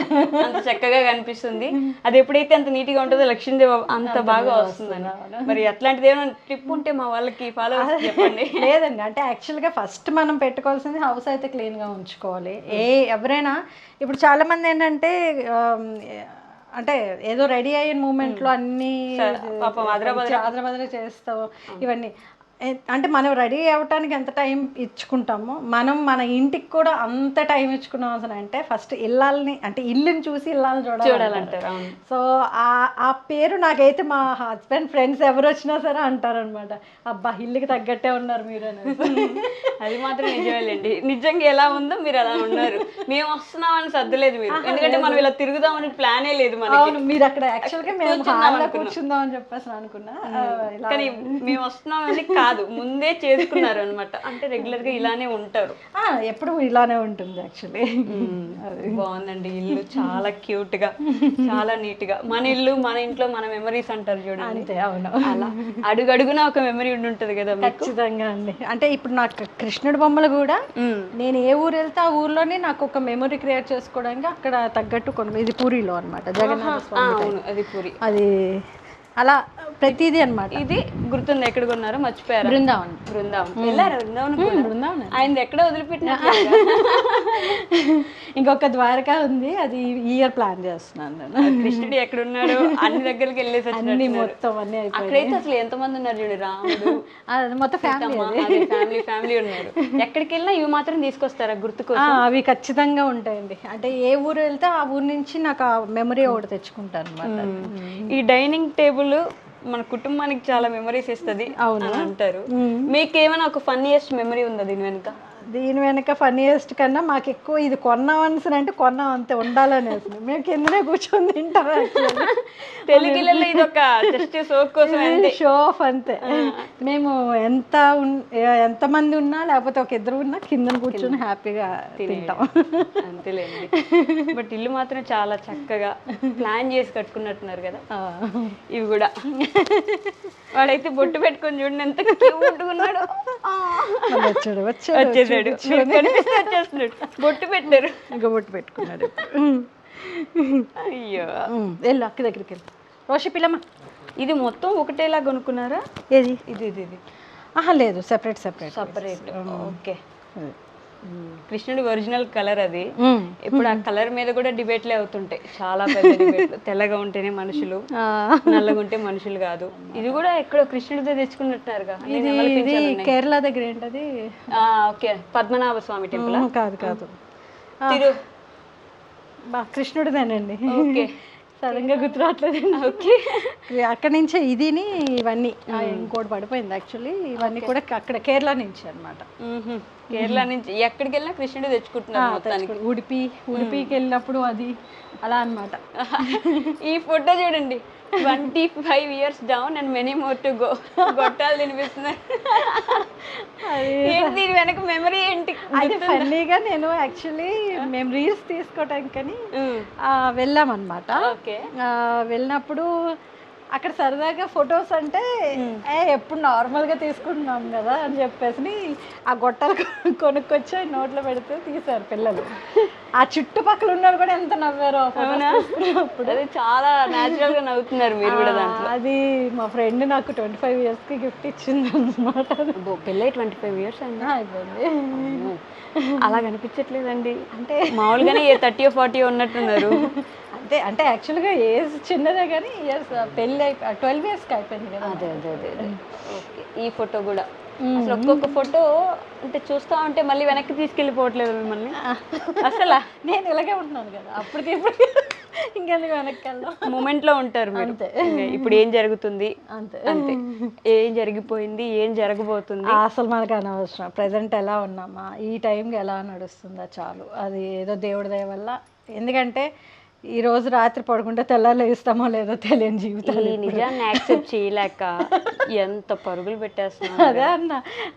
అంత చక్కగా కనిపిస్తుంది. అది ఎప్పుడైతే అంత నీట్గా ఉంటుందో లక్ష్మీదేవి అంత బాగా వస్తుందని. మరి అట్లాంటిది ఏమైనా ట్రిప్ ఉంటే మా వాళ్ళకి ఫాలో చెప్పండి. లేదండి, అంటే యాక్చువల్గా ఫస్ట్ మనం పెట్టుకోవాల్సింది హౌస్ అయితే క్లీన్గా ఉంచుకోవాలి. ఎవరైనా ఇప్పుడు చాలామంది ఏంటంటే అంటే ఏదో రెడీ అయిన మూమెంట్లో అన్నీ ఆదరబదర చేస్తావు ఇవన్నీ. అంటే మనం రెడీ అవ్వటానికి ఎంత టైం ఇచ్చుకుంటామో మనం మన ఇంటికి కూడా అంత టైం ఇచ్చుకున్నాం. అసలు అంటే ఫస్ట్ ఇల్లాలని, అంటే ఇల్లుని చూసి ఇల్లాలని చూడాలంటారు. సో ఆ పేరు నాకైతే మా హస్బెండ్ ఫ్రెండ్స్ ఎవరు వచ్చినా సరే అంటారనమాట, అబ్బా ఇల్లుకి తగ్గట్టే ఉన్నారు మీరు అనేది. అది మాత్రం నిజమేలేండి. నిజంగా ఎలా ఉందో మీరు అలా ఉన్నారు. మేము వస్తున్నామని సర్దలేదు మీరు, ఎందుకంటే మనం ఇలా తిరుగుదామని ప్లానే లేదు మనకి. మీరు అక్కడ యాక్చువల్గా మేము కూర్చుందాం అని చెప్పేసి అనుకున్నా, కానీ మేము వస్తున్నామని కాదు, ముందే చేసుకున్నారు అనమాట. అంటే రెగ్యులర్ గా ఇలానే ఉంటారు, ఎప్పుడు ఇలానే ఉంటుంది యాక్చువల్లీ. బాగుందండి ఇల్లు, చాలా క్యూట్ గా, చాలా నీట్ గా. మన ఇల్లు మన ఇంట్లో మన మెమరీస్ అంటారు చూడండి. అవును, అలా అడుగడుగునా ఒక మెమరీ ఉంటుంటది కదా. ఖచ్చితంగా అండి. అంటే ఇప్పుడు నాకు కృష్ణుడి బొమ్మలు కూడా నేను ఏ ఊరు వెళ్తే ఆ ఊర్లోనే నాకు ఒక మెమరీ క్రియేట్ చేసుకోవడానికి అక్కడ తగ్గట్టు కొన్ని. ఇది పూరిలో అనమాట, జగన్నాథ స్వామి. అది పూరి, అది అలా ప్రతిదీ అనమాట. ఇది గుర్తుంది, ఎక్కడ కొన్నారో మర్చిపోయారు. బృందావన్ వెళ్ళారు. బృందావన్ ఆయన ఎక్కడ వదిలిపెట్టిన. ఇంకొక ద్వారకా ఉంది, అది ఈ ఇయర్ ప్లాన్ చేస్తున్నాను నేను. కృష్ణుడు ఎక్కడ ఉన్నాడు అన్ని దగ్గరికి వెళ్ళేసి అన్ని మొత్తం అన్ని అయిపోయి. అక్కడైతే అసలు ఎంతమంది ఉన్నారు చూడు, రాముడు మొత్తం ఫ్యామిలీ ఉన్నారు. ఎక్కడికి వెళ్ళినా ఇవి మాత్రం తీసుకొస్తారా గుర్తుకు? అవి ఖచ్చితంగా ఉంటాయండి. అంటే ఏ ఊరు వెళ్తే ఆ ఊరు నుంచి నాకు ఆ మెమరీ ఒకటి తెచ్చుకుంటాను అనమాట. ఈ డైనింగ్ టేబుల్ మన కుటుంబానికి చాలా మెమరీస్ ఇస్తుంది అని అంటారు. మీకు ఏమైనా ఒక ఫన్నీయెస్ట్ మెమరీ ఉందా దీని వెనుక? దీని వెనక ఫన్నీయెస్ట్ కన్నా మాకు ఎక్కువ ఇది కొన్నామని అంటే కొన్నాం అంతే ఉండాలనేసి మేము కిందనే కూర్చొని తింటాం తెలుగులో ఇది ఒక జస్ట్ సోక్ కోసం షో ఆఫ్ అంతే. మేము ఎంతమంది ఉన్నా లేకపోతే ఒక ఇద్దరు ఉన్నా కింద కూర్చొని హ్యాపీగా తింటాం అంతేలేండి. బట్ ఇల్లు మాత్రం చాలా చక్కగా ప్లాన్ చేసి కట్టుకున్నట్టున్నారు కదా. ఇవి కూడా వాడైతే బొట్టు పెట్టుకొని చూడండి ఎంత క్యూట్గా ఉన్నాడు. వచ్చాడు వచ్చేసాడు వచ్చేస్తున్నాడు. బొట్టు పెట్టారు ఇంకా బొట్టు పెట్టుకున్నాడు. అయ్యో వెళ్ళు అక్క దగ్గరికి వెళ్ళు. రోషి పిల్లమ్మ ఇది మొత్తం ఒకటేలా కొనుక్కున్నారా? ఏది ఇది ఇది ఇది ఆహా లేదు, సెపరేట్ ఓకే. కృష్ణుడి ఒరిజినల్ కలర్ అది. ఇప్పుడు ఆ కలర్ మీద కూడా డిబేట్లే అవుతుంటాయి, చాలా పెద్ద డిబేట్లు. తెల్లగా ఉంటేనే మనుషులు, నల్లగా ఉంటే మనుషులు కాదు. ఇది కూడా ఎక్కడో కృష్ణుడితో తెచ్చుకున్నట్టున్నారుగా. ఇది కేరళ దగ్గర ఏంటది? ఓకే, పద్మనాభ స్వామి టెంపుల్. కాదు కాదు, కృష్ణుడిదేనండి. ఓకే, సడన్ గా గుర్తురావట్లేదు. ఓకే, అక్కడ నుంచే ఇదిని ఇవన్నీ ఇంకోటి పడిపోయింది యాక్చువల్లీ. ఇవన్నీ కూడా అక్కడ కేరళ నుంచి అనమాట. కేరళ నుంచి ఎక్కడికి వెళ్ళినా కృష్ణుడు తెచ్చుకుంటున్నారు. ఉడిపికి వెళ్ళినప్పుడు అది అలా అనమాట. ఈ ఫోటో చూడండి, 25 years down and many more to go. గొట్టాలు తినిపిస్తున్నారు. దీని వెనక మెమరీ ఏంటి? అది ఫన్నీగా నేను యాక్చువల్లీ మేము రీల్స్ తీసుకోవటానికని వెళ్ళామన్నమాట. వెళ్ళినప్పుడు అక్కడ సరదాగా ఫొటోస్ అంటే ఎప్పుడు నార్మల్గా తీసుకుంటున్నాం కదా అని చెప్పేసి ఆ గొట్టాలు కొనుక్కొచ్చి నోట్లో పెడితే తీశారు పిల్లలు. ఆ చుట్టుపక్కల ఉన్నారు కూడా ఎంత నవ్వారో అప్పుడు. అది చాలా న్యాచురల్ గా నవ్వుతున్నారు మీరు కూడా దాంట్లో. అది మా ఫ్రెండ్ నాకు 25 years కి గిఫ్ట్ ఇచ్చింది అనమాట. పెళ్ళై 25 years అయిపోయింది. అలా కనిపించట్లేదండి, అంటే మామూలుగానే 30 or 40 ఉన్నట్టున్నారు. అంతే, అంటే యాక్చువల్గా ఏజ్ చిన్నదే కానీ ఇయర్స్ పెళ్ళి 12 years అయిపోయింది కదా. అదే అదే అదే. ఓకే, ఈ ఫోటో కూడా అసలు ఒక్కొక్క ఫోటో అంటే చూస్తా ఉంటే మళ్ళీ వెనక్కి తీసుకెళ్ళిపోవట్లేదు మిమ్మల్ని అసలు. నేను ఇలాగే ఉంటున్నాను కదా అప్పటికి, ఇప్పుడు ఇంకెందుకు వెనక్కి వెళ్దాం, మూమెంట్ లో ఉంటారు మీరు. ఇప్పుడు ఏం జరుగుతుంది అంతే, ఏం జరిగిపోయింది, ఏం జరగబోతుంది అసలు మనకు అనవసరం. ప్రెసెంట్ ఎలా ఉన్నామా, ఈ టైంకి ఎలా నడుస్తుందా చాలు. అది ఏదో దేవుడి దయ వల్ల. ఎందుకంటే ఈ రోజు రాత్రి పడుకుంటే తెల్లారు ఇస్తామో లేదో తెలియని జీవితాలు. నిజాన్ని యాక్సెప్ట్ చేయలేక ఎంత పరుగులు పెట్టేస్తున్నాం. అదే అన్న,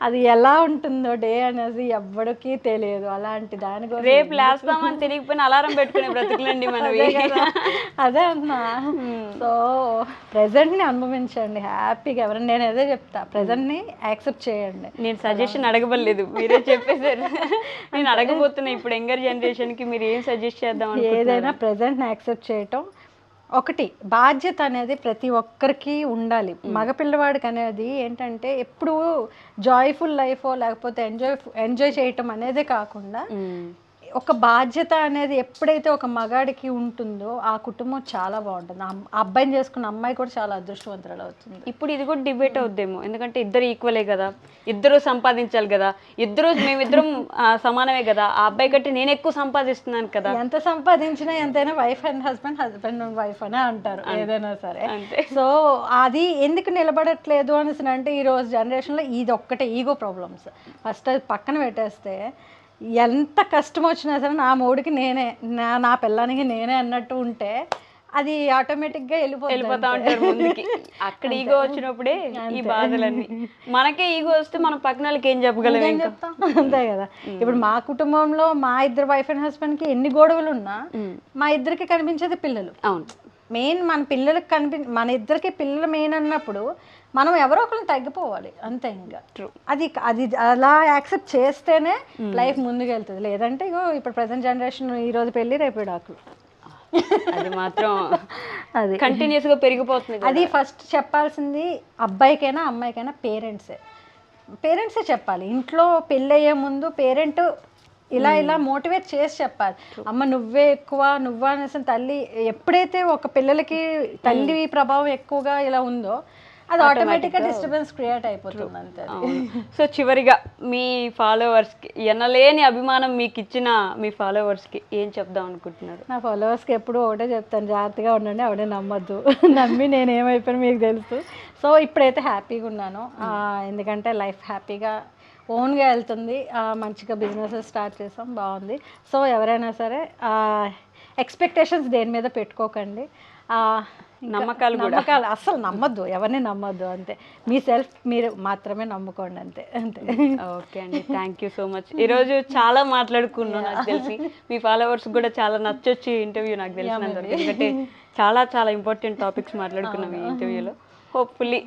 అది ఎలా ఉంటుందో డే అనేది ఎవ్వడికి తెలియదు. అలాంటి దాని కోసం రేపు లేస్తామని తెలియకపోయినా అలారం పెట్టుకునే బ్రతుకులండి మనవి. అదే అన్న. సో ప్రెసెంట్ని అనుభవించండి హ్యాపీగా. ఎవరైనా నేను అదే చెప్తా, ప్రెసెంట్ని యాక్సెప్ట్ చేయండి. నేను సజెషన్ అడగబడలేదు, మీరే చెప్పేశారు. నేను అడగబోతున్నా ఇప్పుడు యంగర్ జనరేషన్కి మీరు ఏం సజెస్ట్ చేద్దాం. ఏదైనా ప్రెసెంట్ యాక్సెప్ట్ చేయటం ఒకటి. బాధ్యత అనేది ప్రతి ఒక్కరికి ఉండాలి. మగపిల్లవాడికి అనేది ఏంటంటే ఎప్పుడు జాయ్ఫుల్ లైఫ్ లేకపోతే ఎంజాయ్ చేయటం అనేదే కాకుండా ఒక బాధ్యత అనేది ఎప్పుడైతే ఒక మగాడికి ఉంటుందో ఆ కుటుంబం చాలా బాగుంటుంది. ఆ అబ్బాయిని చేసుకున్న అమ్మాయి కూడా చాలా అదృష్టవంతురాలు అవుతుంది. ఇప్పుడు ఇది కూడా డిబేట్ అవుద్దేమో, ఎందుకంటే ఇద్దరు ఈక్వలే కదా, ఇద్దరు సంపాదించాలి కదా, మేమిద్దరం సమానమే కదా, ఆ అబ్బాయి కంటే నేను ఎక్కువ సంపాదిస్తున్నాను కదా. ఎంత సంపాదించినా ఎంతైనా wife and husband and wife అనే అంటారు ఏదైనా సరే. సో అది ఎందుకు నిలబడట్లేదు అనేసి అంటే ఈ రోజు జనరేషన్లో ఇది ఒక్కటే ఈగో ప్రాబ్లమ్స్. ఫస్ట్ అది పక్కన పెట్టేస్తే ఎంత కష్టం వచ్చినా సరే నా మూడికి నేనే, నా పిల్లానికి నేనే అన్నట్టు ఉంటే అది ఆటోమేటిక్గా వెళ్ళిపోతా ఉంటారు ముందుకి. అక్కడ ఈగో వచ్చినప్పుడే ఈ బాధలన్నీ. మనకే ఈగో వస్తే మనం పక్కన వాళ్ళకి ఏం చెప్పగలం, ఏం చెప్తాం. అంతే కదా. ఇప్పుడు మా కుటుంబంలో మా ఇద్దరు వైఫ్ అండ్ హస్బెండ్కి ఎన్ని గొడవలు ఉన్నా మా ఇద్దరికి కనిపించేది పిల్లలు. అవును, మెయిన్ మన పిల్లలకి మన ఇద్దరికి పిల్లలు మెయిన్ అన్నప్పుడు మనం ఎవరో ఒకరిని తగ్గిపోవాలి అంతే. ఇంకా అది అది అలా యాక్సెప్ట్ చేస్తేనే లైఫ్ ముందుకు వెళ్తుంది. లేదంటే ఇగో ఇప్పుడు ప్రజెంట్ జనరేషన్ ఈ రోజు పెళ్ళి రేపు విడాకులు, అది మాత్రం అది కంటిన్యూస్గా పెరిగిపోతుంది. అది ఫస్ట్ చెప్పాల్సింది అబ్బాయికైనా అమ్మాయికైనా పేరెంట్సే చెప్పాలి. ఇంట్లో పెళ్ళి అయ్యే ముందు పేరెంట్ ఇలా మోటివేట్ చేసి చెప్పాలి. అమ్మ నువ్వే ఎక్కువ, నువ్వు అనేసి తల్లి ఎప్పుడైతే ఒక పిల్లలకి తల్లి ప్రభావం ఎక్కువగా ఇలా ఉందో అది ఆటోమేటిక్గా డిస్టర్బెన్స్ క్రియేట్ అయిపోతుంది అంతే. సో చివరిగా మీ ఫాలోవర్స్కి ఎనలేని అభిమానం మీకు ఇచ్చిన మీ ఫాలోవర్స్కి ఏం చెప్దాం అనుకుంటున్నారు? నా ఫాలోవర్స్కి ఎప్పుడు ఒకటే చెప్తాను, జాగ్రత్తగా ఉండండి, ఆవిడే నమ్మద్దు. నమ్మి నేను ఏమైపోయాను మీకు తెలుసు. సో ఇప్పుడైతే హ్యాపీగా ఉన్నాను, ఎందుకంటే లైఫ్ హ్యాపీగా ఓన్గా వెళ్తుంది, మంచిగా బిజినెస్ స్టార్ట్ చేసాం, బాగుంది. సో ఎవరైనా సరే ఎక్స్పెక్టేషన్స్ దేని మీద పెట్టుకోకండి. నమ్మకాలు అస్సలు నమ్మద్దు, ఎవరిని నమ్మద్దు, అంతే. మీ సెల్ఫ్ మీరు మాత్రమే నమ్ముకోండి, అంతే అంతే. ఓకే అండి, థ్యాంక్ యూ సో మచ్. ఈరోజు చాలా మాట్లాడుకున్నాం, నాకు తెలిసి మీ ఫాలోవర్స్ కూడా చాలా నచ్చొచ్చు ఈ ఇంటర్వ్యూ, నాకు తెలిసినంతవరకు. ఎందుకంటే చాలా చాలా ఇంపార్టెంట్ టాపిక్స్ మాట్లాడుకున్నాం ఈ ఇంటర్వ్యూలో. హోప్ఫుల్లీ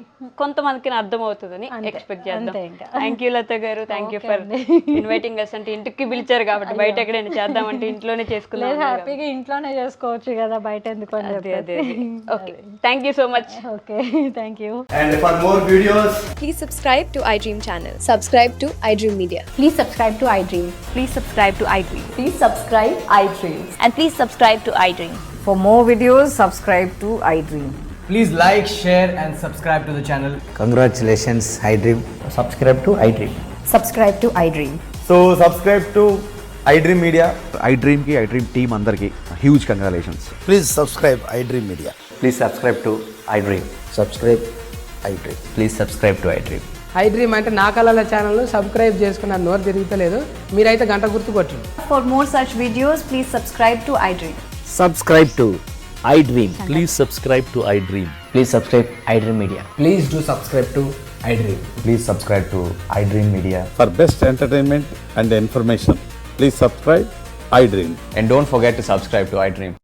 కొంతమందికి అర్థం అవుతుందని ఎక్స్పెక్ట్ చేద్దాం. థ్యాంక్ యూ లత గారు, thank you for inviting us. అంటే ఇంటికి పిలిచారు కాబట్టి బయట ఎక్కడైనా చేద్దామంటే ఇంట్లోనే చేసుకున్నాం. హ్యాపీగా ఇంట్లోనే చేసుకోవచ్చు కదా, బయట ఎందుకు? Okay, thank you so much. Okay, thank you. And for more videos, Please subscribe to iDream channel. Subscribe to iDream Media. Please subscribe to iDream. Please subscribe to iDream. Please subscribe iDream. And please subscribe to iDream. For more videos, subscribe to iDream. please like, share and subscribe to the channel. Congratulations, iDream. Subscribe to iDream. Subscribe to iDream. So subscribe to iDream Media. iDream ki iDream team andarki huge congratulations. Please subscribe iDream Media. Please subscribe to iDream. Subscribe iDream. Please subscribe to iDream. iDream అంటే నా కళల ఛానల్ సబ్స్క్రైబ్ చేసుకున్న నోరు తిరుగుతలేదు, మీరైతే గంట గుర్తు కొట్టండి. For more such videos, please subscribe to iDream. Subscribe to iDream. Please subscribe to iDream. Please subscribe iDream Media. Please do subscribe to iDream. Please subscribe to iDream Media. For best entertainment and information, please subscribe iDream. And don't forget to subscribe to iDream.